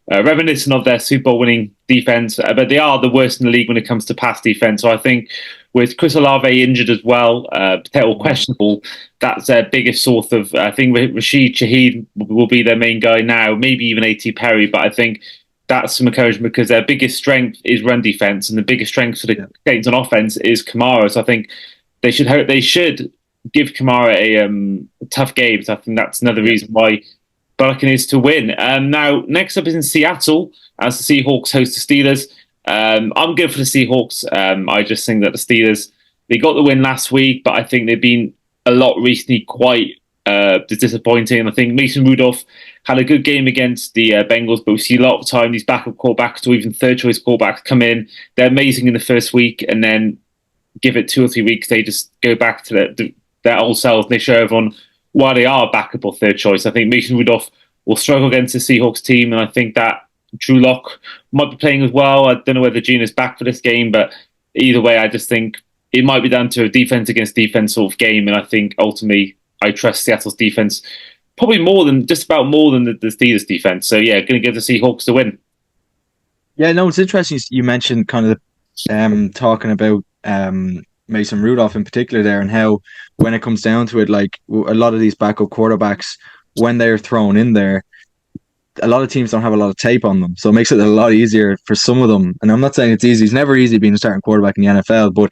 Reminiscent of their Super Bowl winning defense, but they are the worst in the league when it comes to pass defense. So I think with Chris Olave injured as well, or questionable, that's their biggest source of. I think Rashid Shaheed will be their main guy now, maybe even A.T. Perry, but I think that's some encouragement because their biggest strength is run defense, and the biggest strength for the Saints on offense is Kamara. So I think they should give Kamara a tough game. So I think that's another reason why Buccaneers to win. Now, next up is in Seattle as the Seahawks host the Steelers. I'm good for the Seahawks. I just think that the Steelers, they got the win last week, but I think they've been a lot recently quite disappointing. And I think Mason Rudolph had a good game against the Bengals, but we see a lot of time these backup quarterbacks or even third choice quarterbacks come in. They're amazing in the first week, and then give it 2 or 3 weeks, they just go back to their old selves and they show everyone why they are backup or third choice. I think Mason Rudolph will struggle against the Seahawks team, and I think that Drew Lock might be playing as well. I don't know whether Gino's back for this game, but either way, I just think it might be down to a defense against defense sort of game, and I think ultimately I trust Seattle's defense probably more than the Steelers defense. So yeah, going to give the Seahawks the win. Yeah, no, it's interesting you mentioned kind of talking about Mason Rudolph in particular there, and how when it comes down to it, like a lot of these backup quarterbacks, when they're thrown in there, a lot of teams don't have a lot of tape on them, so it makes it a lot easier for some of them. And I'm not saying it's easy; it's never easy being a starting quarterback in the NFL, but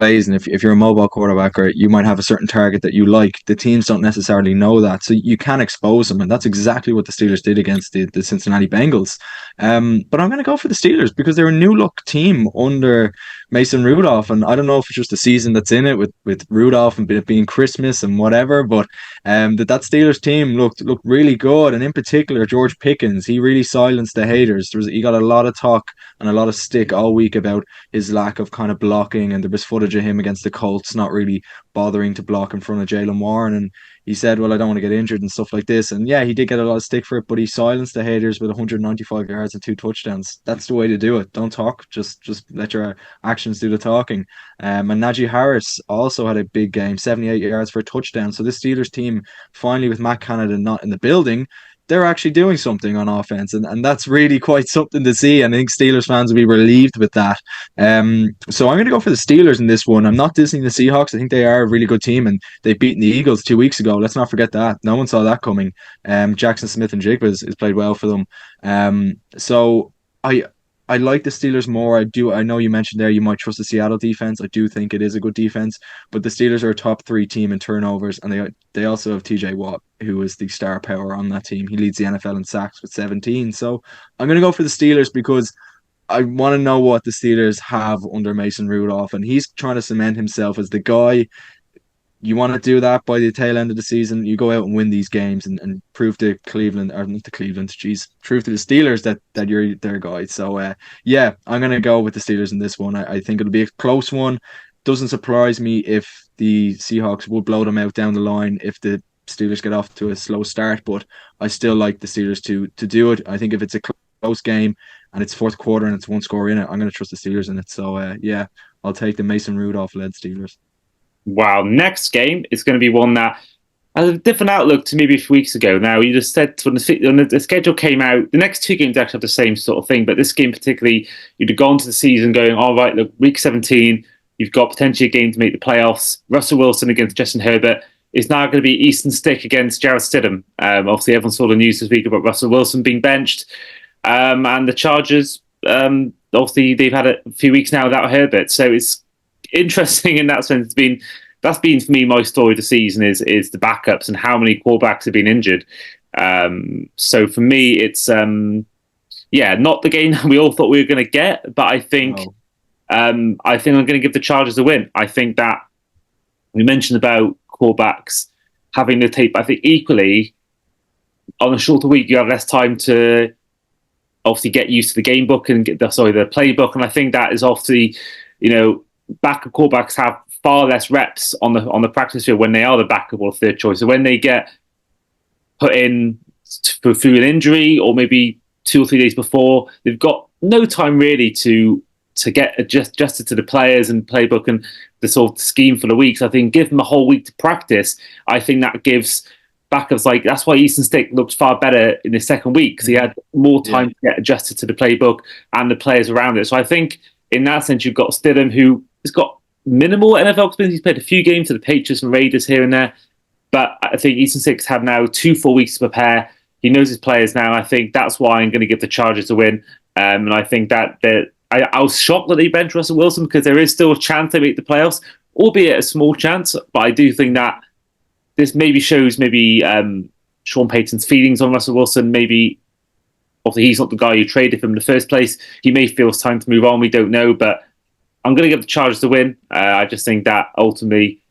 and if you're a mobile quarterback, or you might have a certain target that you like, the teams don't necessarily know that, so you can expose them, and that's exactly what the Steelers did against the Cincinnati Bengals. But I'm going to go for the Steelers because they're a new look team under Mason Rudolph, and I don't know if it's just the season that's in it with Rudolph and it being Christmas and whatever, but that Steelers team looked really good, and in particular George Pickens, he really silenced the haters. He got a lot of talk and a lot of stick all week about his lack of kind of blocking, and there was footage of him against the Colts not really bothering to block in front of Jaylen Warren, and he said, well, I don't want to get injured and stuff like this. And yeah, he did get a lot of stick for it, but he silenced the haters with 195 yards and 2 touchdowns. That's the way to do it. Don't talk, just let your actions do the talking. And Najee Harris also had a big game, 78 yards for a touchdown. So this Steelers team, finally with Matt Canada not in the building, they're actually doing something on offense, and that's really quite something to see. And I think Steelers fans will be relieved with that. So I'm going to go for the Steelers in this one. I'm not dissing the Seahawks. I think they are a really good team, and they've beaten the Eagles 2 weeks ago. Let's not forget that. No one saw that coming. Jackson Smith and Jigba has played well for them. So I like the Steelers more. I know you mentioned there you might trust the Seattle defense. I do think it is a good defense, but the Steelers are a top 3 team in turnovers, and they also have TJ Watt, who is the star power on that team. He leads the NFL in sacks with 17. So I'm going to go for the Steelers because I want to know what the Steelers have under Mason Rudolph, and he's trying to cement himself as the guy. You want to do that by the tail end of the season. You go out and win these games and prove to Cleveland, or not to Cleveland, prove to the Steelers that you're their guy. So, yeah, I'm going to go with the Steelers in this one. I think it'll be a close one. Doesn't surprise me if the Seahawks will blow them out down the line if the Steelers get off to a slow start, but I still like the Steelers to do it. I think if it's a close game and it's fourth quarter and it's one score in it, I'm going to trust the Steelers in it. So, yeah, I'll take the Mason Rudolph-led Steelers. Wow, next game is going to be one that has a different outlook to maybe a few weeks ago. Now, you just said when the schedule came out, the next 2 games actually have the same sort of thing, but this game particularly, you'd have gone to the season going, all right, look, week 17, you've got potentially a game to make the playoffs. Russell Wilson against Justin Herbert. It's now going to be Easton Stick against Jarrett Stidham. Obviously, everyone saw the news this week about Russell Wilson being benched. And the Chargers, obviously, they've had a few weeks now without Herbert, so it's interesting in that sense. That's been for me my story of the season is the backups and how many quarterbacks have been injured. So for me, it's not the game that we all thought we were going to get, but I think I'm going to give the Chargers a win. I think that we mentioned about quarterbacks having the tape. I think equally on a shorter week you have less time to obviously get used to the game book and the playbook, and I think that is obviously backup quarterbacks have far less reps on the practice field when they are the backup or third choice. So when they get put in through an injury or maybe 2 or 3 days before, they've got no time really to get adjusted to the players and playbook and the sort of scheme for the week. So I think give them a whole week to practice. I think that gives backups that's why Easton Stick looked far better in the second week because he had more time to get adjusted to the playbook and the players around it. So I think in that sense, you've got Stidham, who has got minimal NFL experience. He's played a few games for the Patriots and Raiders here and there. But I think Easton Stick's had now 2 full weeks to prepare. He knows his players now. I think that's why I'm going to give the Chargers a win. And I think that I was shocked that they benched Russell Wilson because there is still a chance they make the playoffs, albeit a small chance. But I do think that this maybe shows Sean Payton's feelings on Russell Wilson. Maybe, obviously, he's not the guy who traded him in the first place. He may feel it's time to move on. We don't know. But I'm going to give the Chargers the win. I just think that ultimately,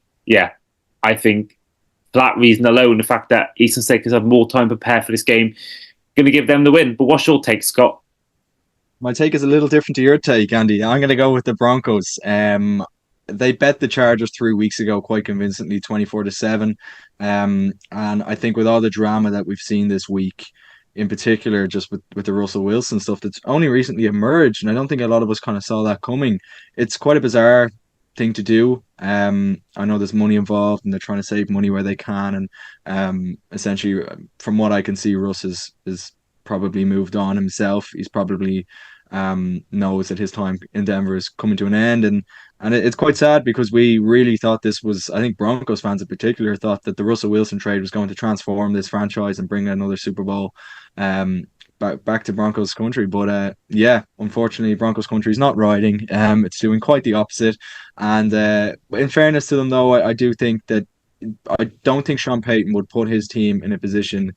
I think for that reason alone, the fact that Eastern Stakers have more time to prepare for this game, going to give them the win. But what's your take, Scott? My take is a little different to your take, Andy. I'm going to go with the Broncos. They bet the Chargers 3 weeks ago quite convincingly, 24-7. And I think with all the drama that we've seen this week, in particular, just with the Russell Wilson stuff that's only recently emerged, and I don't think a lot of us kind of saw that coming. It's quite a bizarre thing to do. I know there's money involved, and they're trying to save money where they can. And essentially, from what I can see, Russ is probably moved on himself. He's probably knows that his time in Denver is coming to an end, and it's quite sad because we really thought this was, I think Broncos fans in particular thought that the Russell Wilson trade was going to transform this franchise and bring another Super Bowl back to Broncos country. But yeah, unfortunately, Broncos country is not riding. It's doing quite the opposite. And in fairness to them, though, I do think that I don't think Sean Payton would put his team in a position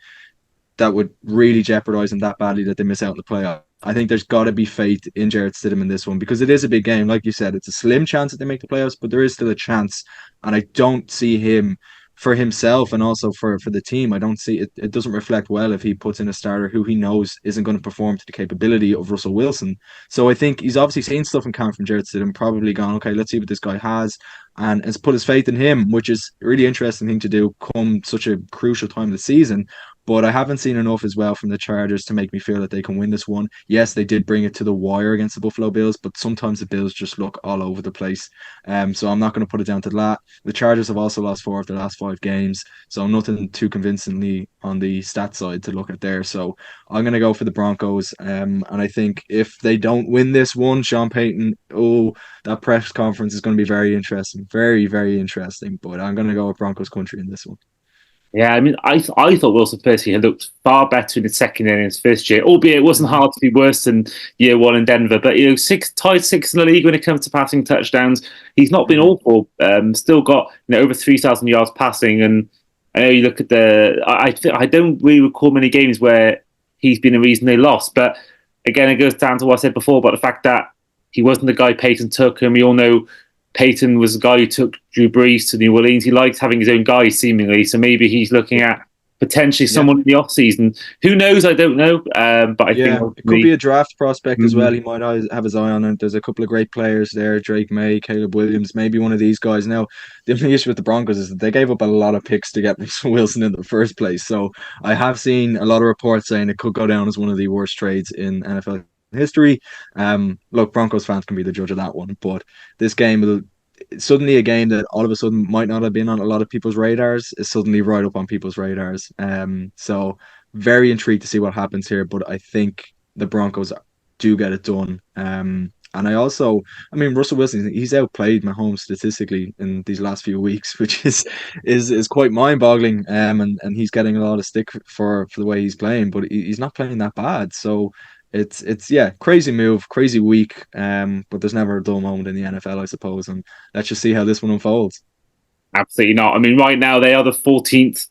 that would really jeopardize them that badly that they miss out on the playoff. I think there's got to be faith in Jarrett Stidham in this one because it is a big game. Like you said, it's a slim chance that they make the playoffs, but there is still a chance. And I don't see him, for himself and also for the team, I don't see it. It doesn't reflect well if he puts in a starter who he knows isn't going to perform to the capability of Russell Wilson. So I think he's obviously seen stuff in camp from Jarrett Stidham, probably gone, okay, let's see what this guy has, and has put his faith in him, which is a really interesting thing to do come such a crucial time of the season. But I haven't seen enough as well from the Chargers to make me feel that they can win this one. Yes, they did bring it to the wire against the Buffalo Bills, but sometimes the Bills just look all over the place. So I'm not going to put it down to that. The Chargers have also lost 4 of their last 5 games, so nothing too convincingly on the stat side to look at there. So I'm going to go for the Broncos. And I think if they don't win this one, Sean Payton, that press conference is going to be very interesting. Very, very interesting. But I'm going to go with Broncos country in this one. Yeah, I mean, I thought Wilson personally had looked far better in the second year in his first year, albeit it wasn't hard to be worse than year one in Denver. But tied 6 in the league when it comes to passing touchdowns. He's not been awful. Still got over 3,000 yards passing, and I know you look at I don't really recall many games where he's been the reason they lost. But again, it goes down to what I said before about the fact that he wasn't the guy Peyton took, and we all know Peyton was the guy who took Drew Brees to New Orleans. He likes having his own guys, seemingly. So maybe he's looking at potentially someone in the offseason. Who knows? I don't know. But I think it could be a draft prospect as well. He might have his eye on it. There's a couple of great players there. Drake May, Caleb Williams, maybe one of these guys. Now, the only issue with the Broncos is that they gave up a lot of picks to get Russell Wilson in the first place. So I have seen a lot of reports saying it could go down as one of the worst trades in NFL history. Look, Broncos fans can be the judge of that one, but this game will suddenly, a game that all of a sudden might not have been on a lot of people's radars is suddenly right up on people's radars. So very intrigued to see what happens here, but I think the Broncos do get it done. And Russell Wilson, he's outplayed Mahomes statistically in these last few weeks, which is quite mind-boggling. And he's getting a lot of stick for the way he's playing, but he's not playing that bad. So it's crazy move, crazy week. But there's never a dull moment in the NFL, I suppose. And let's just see how this one unfolds. Absolutely not. I mean, right now they are the 14th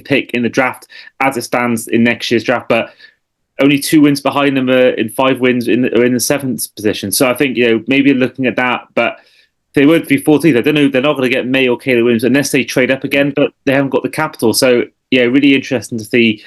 pick in the draft as it stands in next year's draft, but only 2 wins behind them in 5 wins are in the 7th position. So I think maybe looking at that, but if they were to be 14th, I don't know. They're not going to get May or Caleb Williams unless they trade up again, but they haven't got the capital. So really interesting to see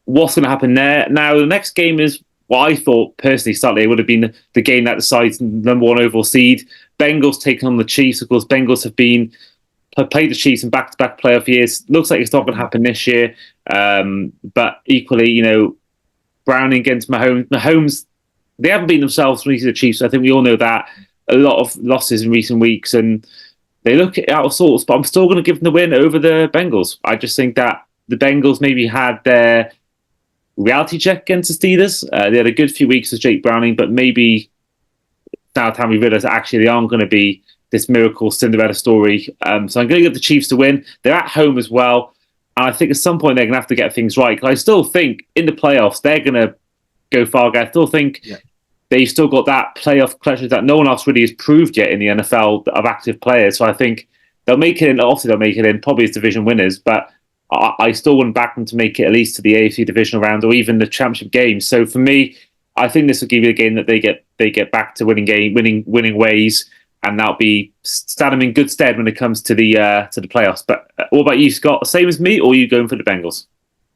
what's going to happen there. Now, the next game is what I thought personally, slightly, would have been the game that decides the number 1 overall seed. Bengals taking on the Chiefs. Of course, Bengals have played the Chiefs in back-to-back playoff years. Looks like it's not going to happen this year. But equally, Browning against Mahomes. Mahomes, they haven't beaten themselves from the Chiefs. So I think we all know that. A lot of losses in recent weeks, and they look out of sorts. But I'm still going to give them the win over the Bengals. I just think that the Bengals maybe had their reality check against the Steelers. They had a good few weeks with Jake Browning, but maybe now time we realise that actually they aren't going to be this miracle Cinderella story. So I'm going to get the Chiefs to win. They're at home as well. And I think at some point they're going to have to get things right. I still think in the playoffs they're going to go far. I still think they've still got that playoff pressure that no one else really has proved yet in the NFL of active players. So I think they'll make it in. Obviously they'll make it in probably as division winners, but I still wouldn't back them to make it at least to the AFC divisional round or even the championship game. So for me, I think this will give you a game that they get back to winning ways. and that'll be stand them in good stead when it comes to the playoffs. But what about you, Scott? Same as me, or are you going for the Bengals?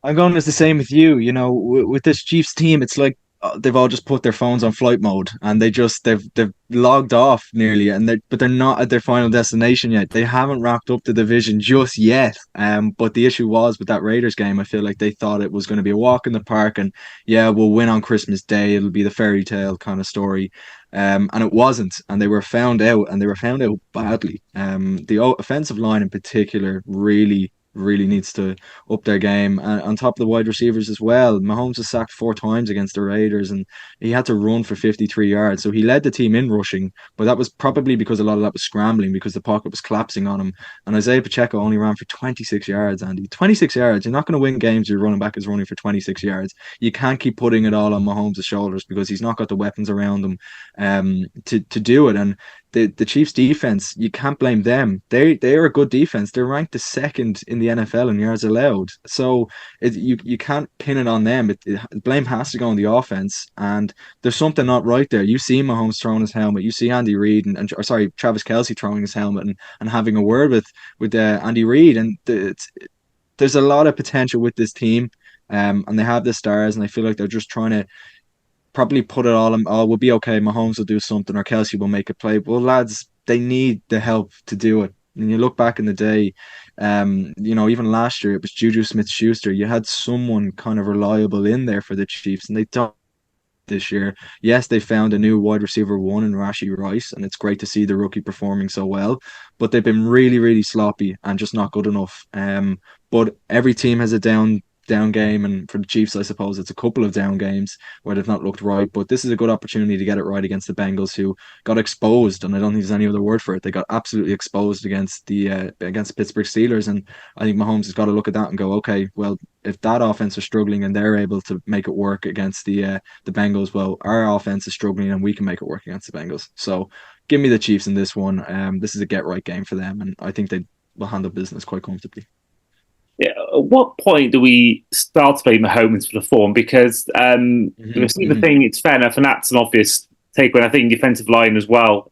I'm going as the same with you. With this Chiefs team, it's like they've all just put their phones on flight mode and they've logged off nearly, but they're not at their final destination yet. They haven't wrapped up the division just yet. But the issue was with that Raiders game, I feel like they thought it was going to be a walk in the park, and yeah, we'll win on Christmas Day. It'll be the fairy tale kind of story. And it wasn't, and they were found out, and they were found out badly. The offensive line in particular really needs to up their game. On top of the wide receivers as well. Mahomes was sacked 4 times against the Raiders, and he had to run for 53 yards. So he led the team in rushing, but that was probably because a lot of that was scrambling because the pocket was collapsing on him. And Isaiah Pacheco only ran for 26 yards, Andy. 26 yards. You're not going to win games your running back is running for 26 yards. You can't keep putting it all on Mahomes' shoulders because he's not got the weapons around him to do it. And the Chiefs defense, you can't blame them. They are a good defense. They're ranked the second in the NFL in yards allowed. So you can't pin it on them. Blame has to go on the offense, and there's something not right there. You see Mahomes throwing his helmet. You see Andy Reid or sorry, Travis Kelce throwing his helmet and having a word with Andy Reid, and there's a lot of potential with this team. And they have the stars, and I feel like they're just trying to probably put it all on, oh, we'll be okay. Mahomes will do something, or Kelsey will make a play. Well, lads, they need the help to do it. And you look back in the day, even last year, it was Juju Smith-Schuster. You had someone kind of reliable in there for the Chiefs, and they don't this year. Yes, they found a new wide receiver one in Rashee Rice, and it's great to see the rookie performing so well. But they've been really, really sloppy and just not good enough. But every team has a down game, and for the Chiefs, I suppose it's a couple of down games where they've not looked right. But this is a good opportunity to get it right against the Bengals, who got exposed, and I don't think there's any other word for it. They got absolutely exposed against the Pittsburgh Steelers, and I think Mahomes has got to look at that and go, okay, well, if that offense is struggling and they're able to make it work against the Bengals, well, our offense is struggling and we can make it work against the Bengals. So give me the Chiefs in this one. This is a get right game for them, and I think they will handle business quite comfortably. Yeah, at what point do we start to play Mahomes for the form? Because the receiver thing, it's fair enough, and that's an obvious take. When I think defensive line as well,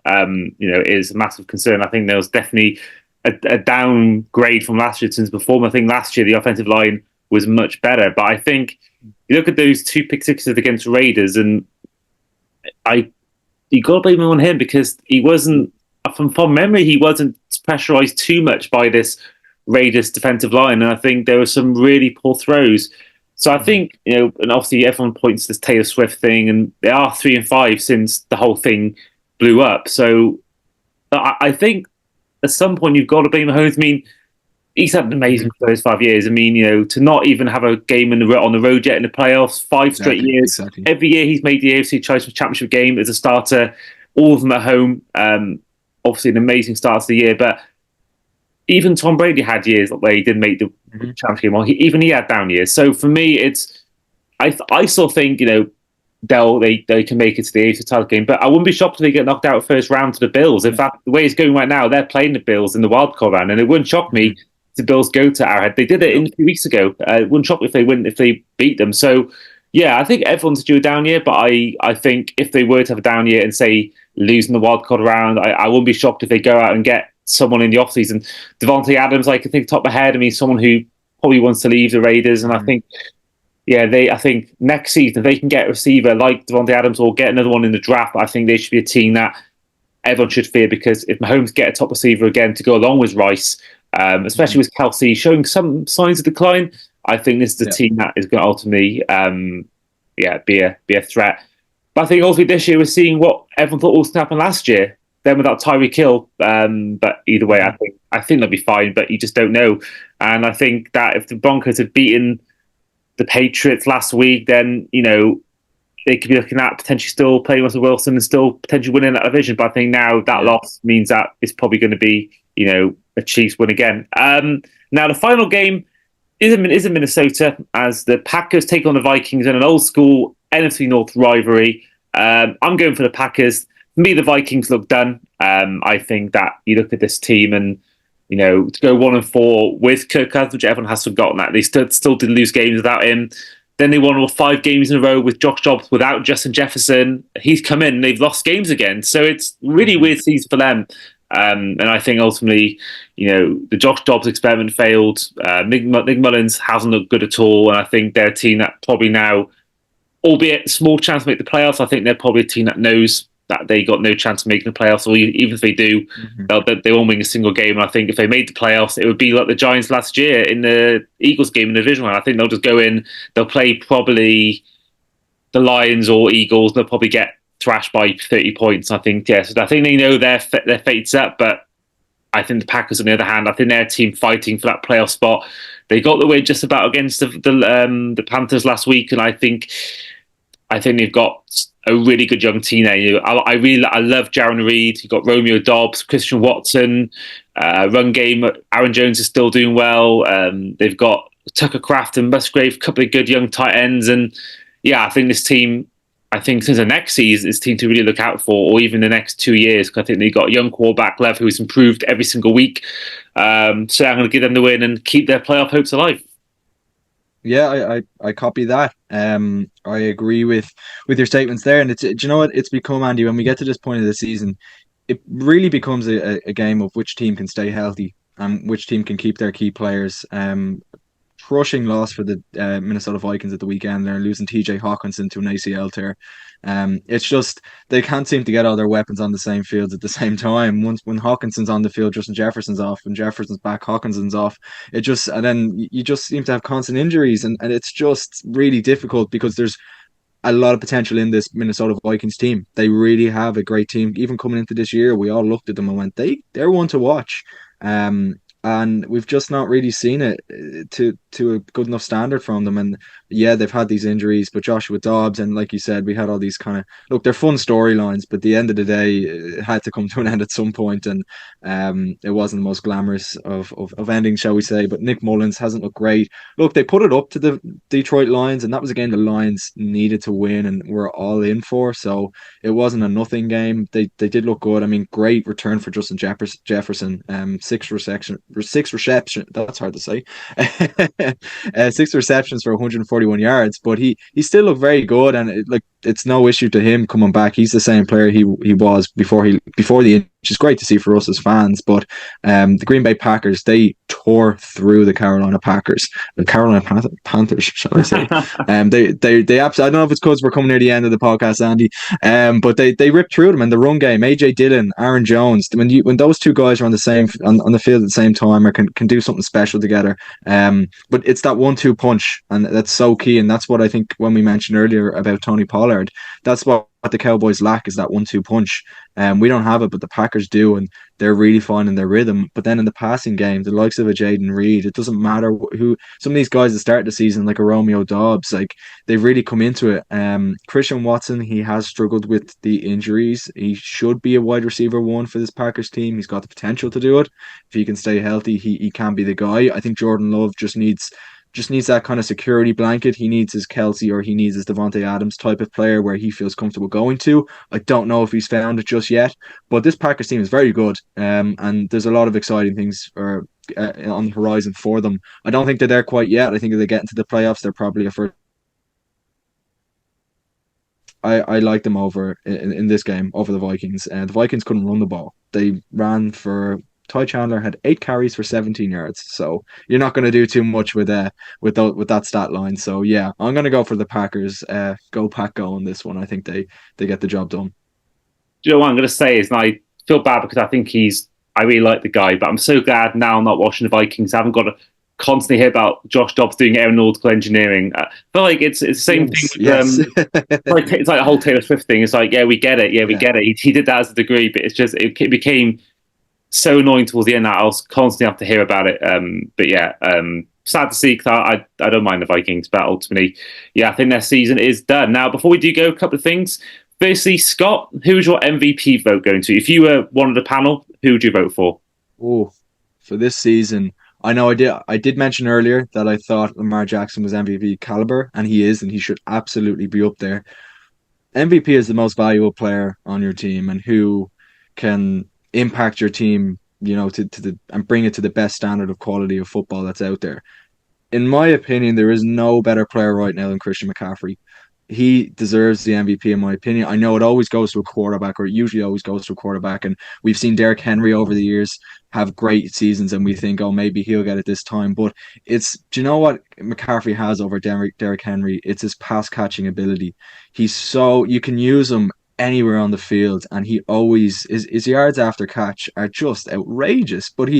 is a massive concern. I think there was definitely a downgrade from last year since before. I think last year the offensive line was much better, but I think you look at those 2 pick sixes against Raiders, and you got to blame on him because he wasn't, from memory, he wasn't pressurized too much by this Raiders defensive line, and I think there were some really poor throws. So I think, and obviously everyone points to this Taylor Swift thing, and they are 3-5 since the whole thing blew up. So I think at some point you've got to blame Mahomes. I mean, he's had an amazing first 5 years. I mean, to not even have a game on the road yet in the playoffs, 5 straight years. Exactly. Every year he's made the AFC Championship game as a starter, all of them at home. Obviously an amazing start to the year, but even Tom Brady had years where he didn't make the championship game. Even he had down years. So for me, I still think they can make it to the AFC title game, but I wouldn't be shocked if they get knocked out first round to the Bills. In fact, the way it's going right now, they're playing the Bills in the wild card round, and it wouldn't shock me if the Bills go to Arrowhead. They did it a few weeks ago. It wouldn't shock me if they beat them. So yeah, I think everyone's due a down year, but I think if they were to have a down year and say losing the wild card round, I wouldn't be shocked if they go out and get someone in the offseason. Devontae Adams, I can think top of my head. I mean, someone who probably wants to leave the Raiders, and I think, I think next season if they can get a receiver like Devontae Adams or get another one in the draft, I think they should be a team that everyone should fear, because if Mahomes get a top receiver again to go along with Rice, especially with Kelsey showing some signs of decline, I think this is the team that is going to ultimately, be a threat. But I think also this year we're seeing what everyone thought was going to happen last year. Then without Tyreek Hill, but either way, I think they'll be fine. But you just don't know. And I think that if the Broncos had beaten the Patriots last week, then they could be looking at potentially still playing Russell Wilson and still potentially winning that division. But I think now that loss means that it's probably going to be a Chiefs win again. Now the final game is in Minnesota as the Packers take on the Vikings in an old school NFC North rivalry. I'm going for the Packers. For me, the Vikings look done. I think that you look at this team and, to go 1-4 with Kirk Cousins, which everyone has forgotten that. They still didn't lose games without him. Then they won all 5 games in a row with Josh Dobbs without Justin Jefferson. He's come in and they've lost games again. So it's really weird season for them. And I think ultimately, the Josh Dobbs experiment failed. Nick Mullins hasn't looked good at all. And I think they're a team that probably now, albeit small chance to make the playoffs, I think they're probably a team that knows that they got no chance of making the playoffs, or even if they do, they won't win a single game. And I think if they made the playoffs, it would be like the Giants last year in the Eagles game in the division round. I think they'll just go in, they'll play probably the Lions or Eagles, they'll probably get thrashed by 30 points. I think, yes, I think they know their fate's up, but I think the Packers, on the other hand, I think they're a team fighting for that playoff spot. They got the win just about against the Panthers last week, and I think they've got a really good young team there. I love Jaron Reed. You've got Romeo Dobbs, Christian Watson, run game. Aaron Jones is still doing well. They've got Tucker Kraft and Musgrave, a couple of good young tight ends. And yeah, I think this team, since the next season, is a team to really look out for, or even the next 2 years, because I think they've got a young quarterback, Lev, who's improved every single week. So I'm going to give them the win and keep their playoff hopes alive. Yeah, I copy that. I agree with your statements there, and do you know what it's become, Andy? When we get to this point of the season, it really becomes a game of which team can stay healthy and which team can keep their key players. Crushing loss for the Minnesota Vikings at the weekend. They're losing TJ Hawkinson to an ACL tear. It's just they can't seem to get all their weapons on the same field at the same time. When Hawkinson's on the field, Justin Jefferson's off. When Jefferson's back, Hawkinson's off. And then you just seem to have constant injuries, and it's just really difficult because there's a lot of potential in this Minnesota Vikings team. They really have a great team. Even coming into this year, we all looked at them and went, they're one to watch. And we've just not really seen it to a good enough standard from them. And yeah, they've had these injuries, but Joshua Dobbs, and like you said, we had all these kind of, look, they're fun storylines, but at the end of the day, it had to come to an end at some point, and it wasn't the most glamorous of endings, shall we say. But Nick Mullins hasn't looked great. Look, they put it up to the Detroit Lions, and that was a game the Lions needed to win and were all in for, so it wasn't a nothing game. They did look good. I mean, great return for Justin Jefferson. 6 receptions. That's hard to say. 6 receptions for 141 yards, but he still looked very good, and it's no issue to him coming back. He's the same player he was before the, which is great to see for us as fans. But the Green Bay Packers, they tore through the Carolina Panthers, shall I say? They absolutely. I don't know if it's because we're coming near the end of the podcast, Andy. But they ripped through them in the run game. AJ Dillon, Aaron Jones. When those two guys are on the same on the field at the same time, or can do something special together. But it's that 1-2 punch, and that's so key. And that's what I think when we mentioned earlier about Tony Pollard. That's what the Cowboys lack, is that 1-2 punch. We don't have it, but the Packers do, and they're really finding their rhythm. But then in the passing game, the likes of a Jaden Reed, it doesn't matter who. Some of these guys that start the season, like a Romeo Dobbs, like they've really come into it. Christian Watson, he has struggled with the injuries. He should be a wide receiver 1 for this Packers team. He's got the potential to do it. If he can stay healthy, he can be the guy. I think Jordan Love just needs that kind of security blanket. He needs his Kelsey, or he needs his Devontae Adams type of player where he feels comfortable going to. I don't know if he's found it just yet, but this Packers team is very good, and there's a lot of exciting things on the horizon for them. I don't think they're there quite yet. I think if they get into the playoffs, they're probably a first. I like them over in this game over the Vikings. The Vikings couldn't run the ball. They ran for Ty Chandler had 8 carries for 17 yards. So you're not going to do too much with that stat line. So yeah, I'm going to go for the Packers. Go Pack, go on this one. I think they get the job done. Do you know what I'm going to say is, and I feel bad because I really like the guy, but I'm so glad now I'm not watching the Vikings. I haven't got to constantly hear about Josh Dobbs doing aeronautical engineering. I feel like it's the same thing with, it's like the whole Taylor Swift thing. It's like, yeah, we get it. We get it. He did that as a degree, but it's just, it became so annoying towards the end that I was constantly have to hear about it. But yeah, sad to see, because I don't mind the Vikings, but ultimately, yeah, I think their season is done. Now, before we do go, a couple of things. Firstly, Scott, who was your MVP vote going to? If you were one of the panel, who would you vote for? Oh, for this season, I know I did mention earlier that I thought Lamar Jackson was MVP caliber, and he is, and he should absolutely be up there. MVP is the most valuable player on your team, and who can impact your team, and bring it to the best standard of quality of football that's out there. in my opinion, there is no better player right now than Christian McCaffrey. He deserves the MVP in my opinion. I know it always goes to a quarterback, or it usually always goes to a quarterback, and we've seen Derrick Henry over the years have great seasons, and we think, oh, maybe he'll get it this time. But do you know what McCaffrey has over Derrick Henry? It's his pass catching ability. You can use him anywhere on the field, and he always his yards after catch are just outrageous. But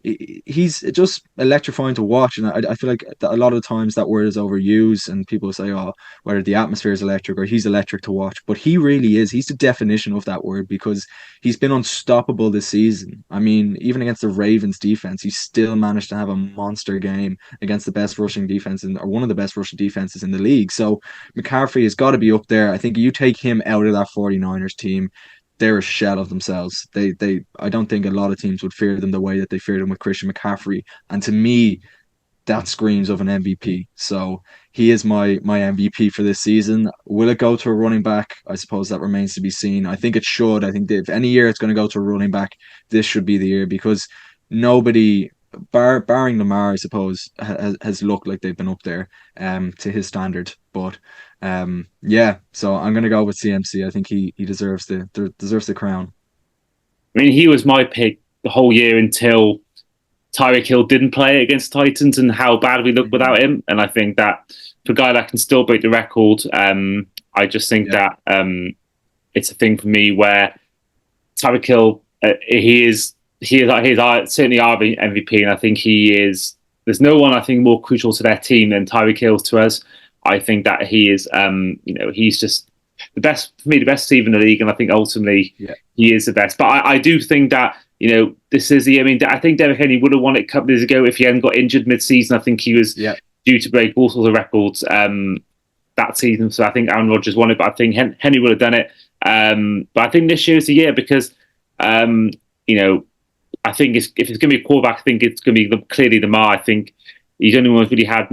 he's just electrifying to watch, and I feel like a lot of times that word is overused, and people say, oh, whether the atmosphere is electric or he's electric to watch. But he really is. He's the definition of that word because he's been unstoppable this season. I mean, even against the Ravens defense, he still managed to have a monster game against the best rushing defense or one of the best rushing defenses in the league. So McCaffrey has got to be up there. I think you take him out of that 49ers team, they're a shell of themselves. I don't think a lot of teams would fear them the way that they feared them with Christian McCaffrey. And to me, that screams of an MVP. So he is my MVP for this season. Will it go to a running back? I suppose that remains to be seen. I think it should. I think that if any year it's going to go to a running back, this should be the year because nobody, barring Lamar, I suppose, has looked like they've been up there to his standard. But yeah, so I'm going to go with CMC. I think he deserves the crown. I mean, he was my pick the whole year until Tyreek Hill didn't play against Titans and how bad we looked without him. And I think that for a guy that can still break the record, I just think that it's a thing for me where Tyreek Hill, he is certainly our MVP, and I think he is. There's no one I think more crucial to their team than Tyreek Hill to us. I think that he is, he's just the best for me, the best receiver in the league, and I think ultimately he is the best. But I do think that this is the. I mean, I think Derrick Henry would have won it a couple of years ago if he hadn't got injured mid-season. I think he was due to break all sorts of records that season. So I think Aaron Rodgers won it, but I think Henry would have done it. But I think this year is the year because I think if it's going to be a quarterback, I think it's going to be clearly Lamar. I think he's only really had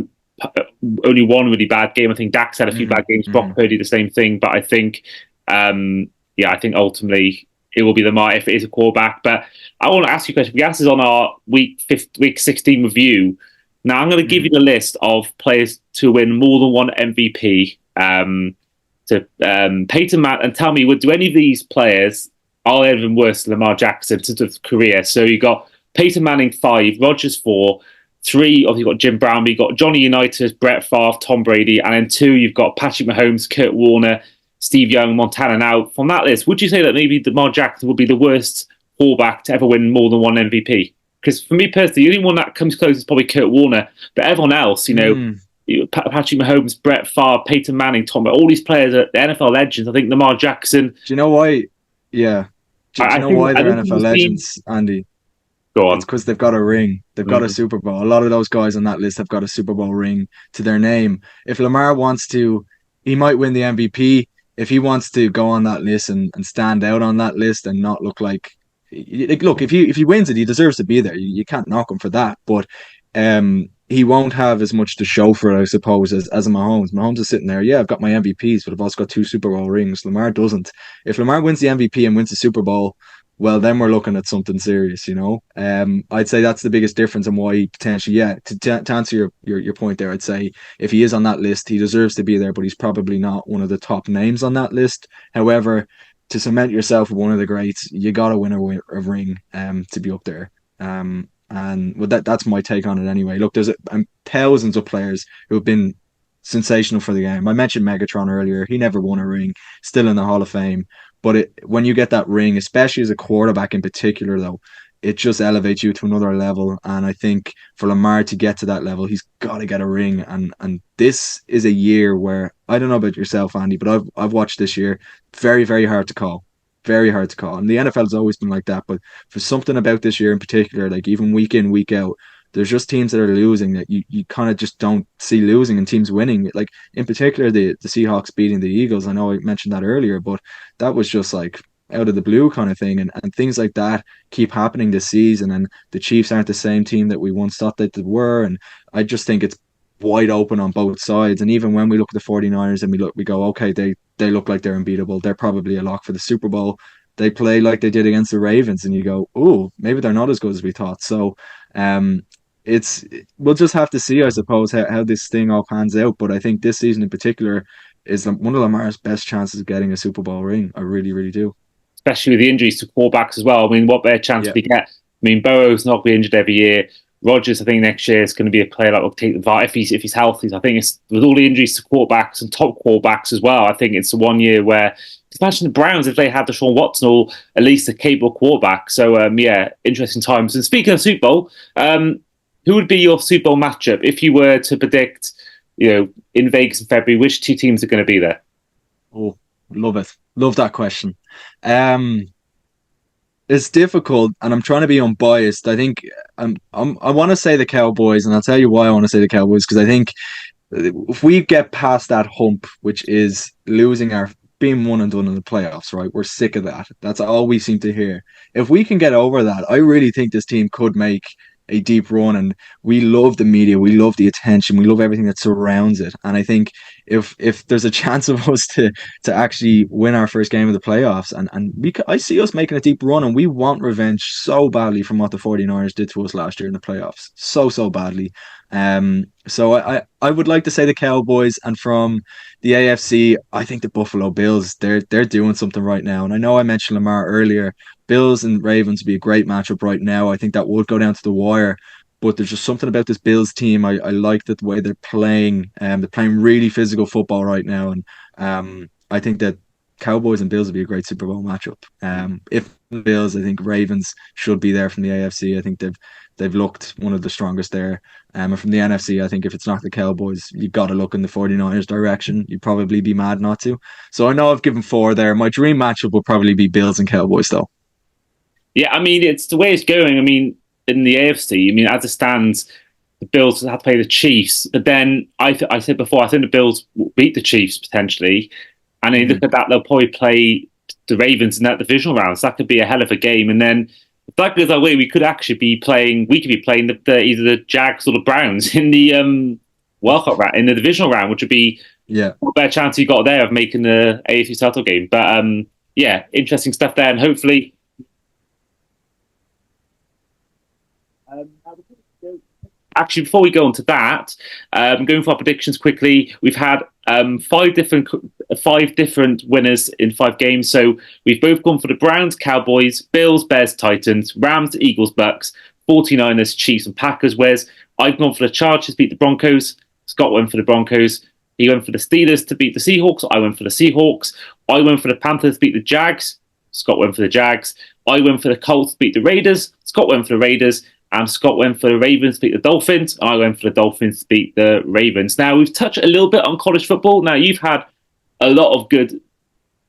only one really bad game. I think Dak's had a few bad games. Brock Purdy the same thing. But I think, I think ultimately it will be Lamar if it is a quarterback. But I want to ask you a question. We asked this on our week 16 review. Now I'm going to give you the list of players to win more than one MVP. To Peyton Manning, and tell me, do any of these players are even worse than Lamar Jackson in terms of career? So you got Peyton Manning 5, Rodgers 4, 3, obviously you've got Jim Brown, but you've got Johnny Unitas, Brett Favre, Tom Brady, and then 2, you've got Patrick Mahomes, Kurt Warner, Steve Young, Montana. Now, from that list, would you say that maybe Lamar Jackson would be the worst quarterback to ever win more than one MVP? Because for me personally, the only one that comes close is probably Kurt Warner, but everyone else, Patrick Mahomes, Brett Favre, Peyton Manning, Tom, all these players are NFL legends. I think Lamar Jackson. Do you know why? Yeah. Do you know why they're NFL legends, Andy? Go on. It's because they've got a ring. They've got a Super Bowl. A lot of those guys on that list have got a Super Bowl ring to their name. If Lamar wants to, he might win the MVP. If he wants to go on that list and stand out on that list and not look like, look, if he wins it, he deserves to be there. You can't knock him for that. But he won't have as much to show for it, I suppose, as a Mahomes. Mahomes is sitting there, yeah, I've got my MVPs, but I've also got 2 Super Bowl rings. Lamar doesn't. If Lamar wins the MVP and wins the Super Bowl, well, then we're looking at something serious, I'd say that's the biggest difference and why he potentially, to answer your point there, I'd say if he is on that list, he deserves to be there, but he's probably not one of the top names on that list. However, to cement yourself with one of the greats, you got to win a ring to be up there. And well, that's my take on it anyway. Look, there's thousands of players who have been sensational for the game. I mentioned Megatron earlier. He never won a ring, still in the Hall of Fame. But when you get that ring, especially as a quarterback in particular, though, it just elevates you to another level. And I think for Lamar to get to that level, he's got to get a ring. And this is a year where, I don't know about yourself, Andy, but I've watched this year. Very, very hard to call. Very hard to call. And the NFL has always been like that. But for something about this year in particular, like even week in, week out, there's just teams that are losing that you kind of just don't see losing and teams winning. Like in particular, the Seahawks beating the Eagles. I know I mentioned that earlier, but that was just like out of the blue kind of thing. And things like that keep happening this season. And the Chiefs aren't the same team that we once thought that they were. And I just think it's wide open on both sides. And even when we look at the 49ers and we go, okay, they look like they're unbeatable. They're probably a lock for the Super Bowl. They play like they did against the Ravens, and you go, oh, maybe they're not as good as we thought. So it's we'll just have to see, I suppose, how this thing all pans out. But I think this season in particular is one of Lamar's best chances of getting a Super Bowl ring. I really, really do. Especially with the injuries to quarterbacks as well. I mean, what better chance Yeah. we get? I mean, Burrow's not going to be injured every year. Rodgers, I think next year is going to be a player that will take the VAR if he's healthy. So I think it's with all the injuries to quarterbacks and top quarterbacks as well. I think it's the 1 year where, imagine the Browns if they had Deshaun Watson or at least a capable quarterback. So yeah, interesting times. And speaking of Super Bowl, who would be your Super Bowl matchup if you were to predict? In Vegas in February, which two teams are going to be there? Oh, love it. Love that question. Um, it's difficult, and I'm trying to be unbiased. I think I want to say the Cowboys, and I'll tell you why I want to say the Cowboys because I think if we get past that hump, which is losing our being one and done in the playoffs, right? We're sick of that. That's all we seem to hear. If we can get over that, I really think this team could make a deep run. And we love the media, we love the attention, we love everything that surrounds it. And I think if there's a chance of us to actually win our first game of the playoffs, I see us making a deep run, and we want revenge so badly from what the 49ers did to us last year in the playoffs, so badly. So I would like to say the Cowboys, and from the AFC, I think the Buffalo Bills, they're doing something right now. And I know I mentioned Lamar earlier. Bills and Ravens would be a great matchup right now. I think that would go down to the wire. But there's just something about this Bills team. I like the way they're playing. They're playing really physical football right now. And I think that Cowboys and Bills would be a great Super Bowl matchup. If Bills, I think Ravens should be there from the AFC. I think they've looked one of the strongest there. And from the NFC, I think if it's not the Cowboys, you've got to look in the 49ers direction. You'd probably be mad not to. So I know I've given four there. My dream matchup would probably be Bills and Cowboys, though. Yeah, I mean, it's the way it's going. I mean, in the AFC, I mean, as it stands, the Bills have to play the Chiefs. But then I said before, I think the Bills will beat the Chiefs potentially. And then you look at that, they'll probably play the Ravens in that divisional round. So that could be a hell of a game. And then if that goes our way, we could be playing either the Jags or the Browns in the wildcard round, in the divisional round, which would be a better chance you got there of making the AFC title game. But yeah, interesting stuff there. And hopefully, actually, before we go on to that, going for our predictions quickly, we've had five different winners in 5 games. So we've both gone for the Browns, Cowboys, Bills, Bears, Titans, Rams, Eagles, Bucks, 49ers, Chiefs, and Packers. Whereas I've gone for the Chargers to beat the Broncos. Scott went for the Broncos. He went for the Steelers to beat the Seahawks. I went for the Seahawks. I went for the Panthers to beat the Jags. Scott went for the Jags. I went for the Colts to beat the Raiders. Scott went for the Raiders. And Scott went for the Ravens to beat the Dolphins. I went for the Dolphins to beat the Ravens. Now, we've touched a little bit on college football. Now, you've had a lot of good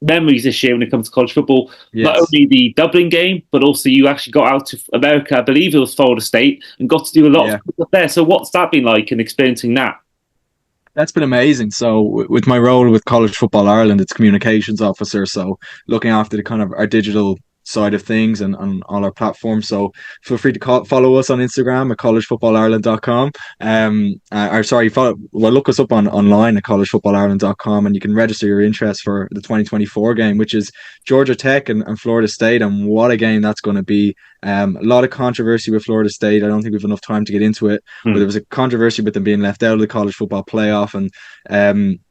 memories this year when it comes to college football. Yes. Not only the Dublin game, but also you actually got out to America, I believe it was Florida State, and got to do a lot of stuff there. So what's that been like in experiencing that? That's been amazing. So with my role with College Football Ireland, it's communications officer. So looking after the kind of our digital side of things and on all our platforms. So feel free to follow us on Instagram at collegefootballireland.com. Look us up online at collegefootballireland.com, and you can register your interest for the 2024 game, which is Georgia Tech and Florida State. And what a game that's going to be. A lot of controversy with Florida State. I don't think we have enough time to get into it, but there was a controversy with them being left out of the college football playoff. And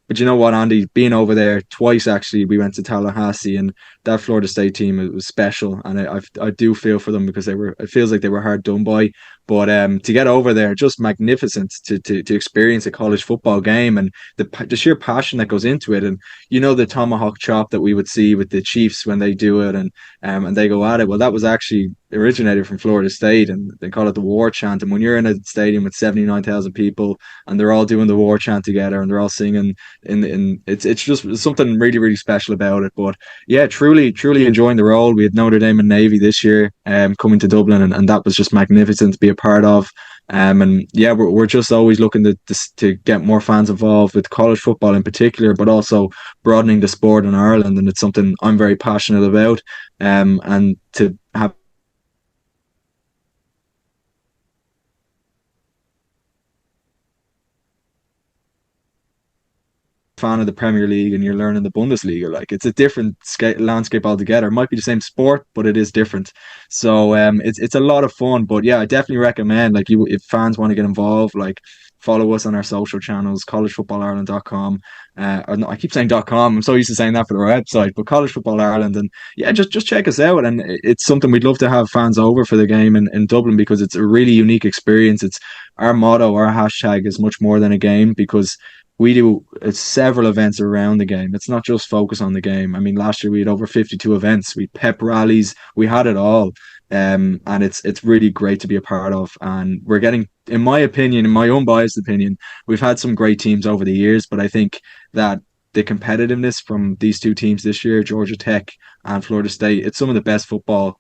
but you know what, Andy, being over there twice, actually, we went to Tallahassee, and that Florida State team, it was special, and I do feel for them because it feels like they were hard done by. But to get over there, just magnificent to experience a college football game, and the sheer passion that goes into it, and the tomahawk chop that we would see with the Chiefs when they do it, and they go at it. Well, that was actually originated from Florida State, and they call it the war chant. And when you're in a stadium with 79,000 people, and they're all doing the war chant together, and they're all singing, it's just something really, really special about it. But yeah, truly enjoying the role. We had Notre Dame and Navy this year coming to Dublin, and that was just magnificent to be a part of. And yeah, we're just always looking to get more fans involved with college football in particular, but also broadening the sport in Ireland. And it's something I'm very passionate about. And to have fan of the Premier League and you're learning the Bundesliga. Like, it's a different landscape altogether. It might be the same sport, but it is different. So it's a lot of fun. But yeah, I definitely recommend, like, you, if fans want to get involved, like, follow us on our social channels, collegefootballireland.com. No, I keep saying .com. I'm so used to saying that for the website, but College Football Ireland. And yeah, just check us out. And it's something we'd love to have fans over for the game in Dublin, because it's a really unique experience. It's our motto, our hashtag is much more than a game, because we do several events around the game. It's not just focus on the game. I mean, last year we had over 52 events. We pep rallies. We had it all. And it's really great to be a part of. And we're getting, in my opinion, in my own biased opinion, we've had some great teams over the years, but I think that the competitiveness from these two teams this year, Georgia Tech and Florida State, it's some of the best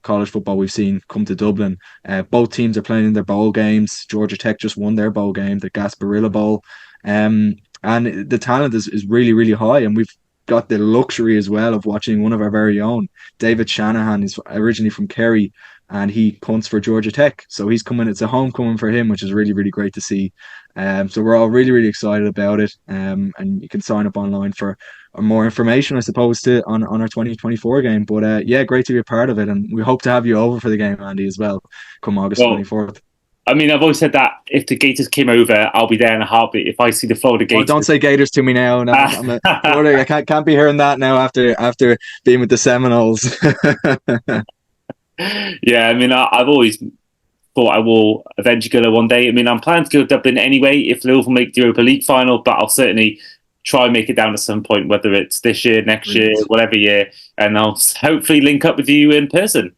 college football we've seen come to Dublin. Both teams are playing in their bowl games. Georgia Tech just won their bowl game, the Gasparilla Bowl. And the talent is really, really high. And we've got the luxury as well of watching one of our very own. David Shanahan is originally from Kerry, and he punts for Georgia Tech. So he's coming, it's a homecoming for him, which is really, really great to see. So we're all really, really excited about it. And you can sign up online for more information, I suppose, on our 2024 game. But yeah, great to be a part of it. And we hope to have you over for the game, Andy, as well, come August 24th. I mean, I've always said that if the Gators came over, I'll be there in a heartbeat. If I see the Florida Gators, don't say Gators to me now. No, I can't be hearing that now after being with the Seminoles. Yeah, I mean, I've always thought I will eventually go there one day. I mean, I'm planning to go to Dublin anyway if Liverpool make the Europa League final, but I'll certainly try and make it down at some point, whether it's this year, next year, whatever year, and I'll hopefully link up with you in person.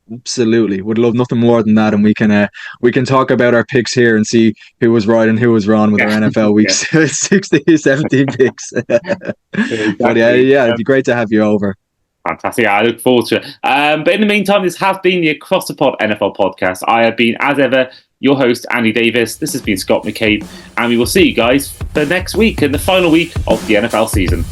Absolutely, would love nothing more than that, and we can talk about our picks here and see who was right and who was wrong with our NFL week 16, 17 picks. Exactly. But yeah, it'd be great to have you over. Fantastic. I look forward to it. But in the meantime, this has been the Across the Pod NFL podcast. I have been, as ever, your host, Andy Davies. This has been Scott McCabe, and we will see you guys for next week and the final week of the NFL season.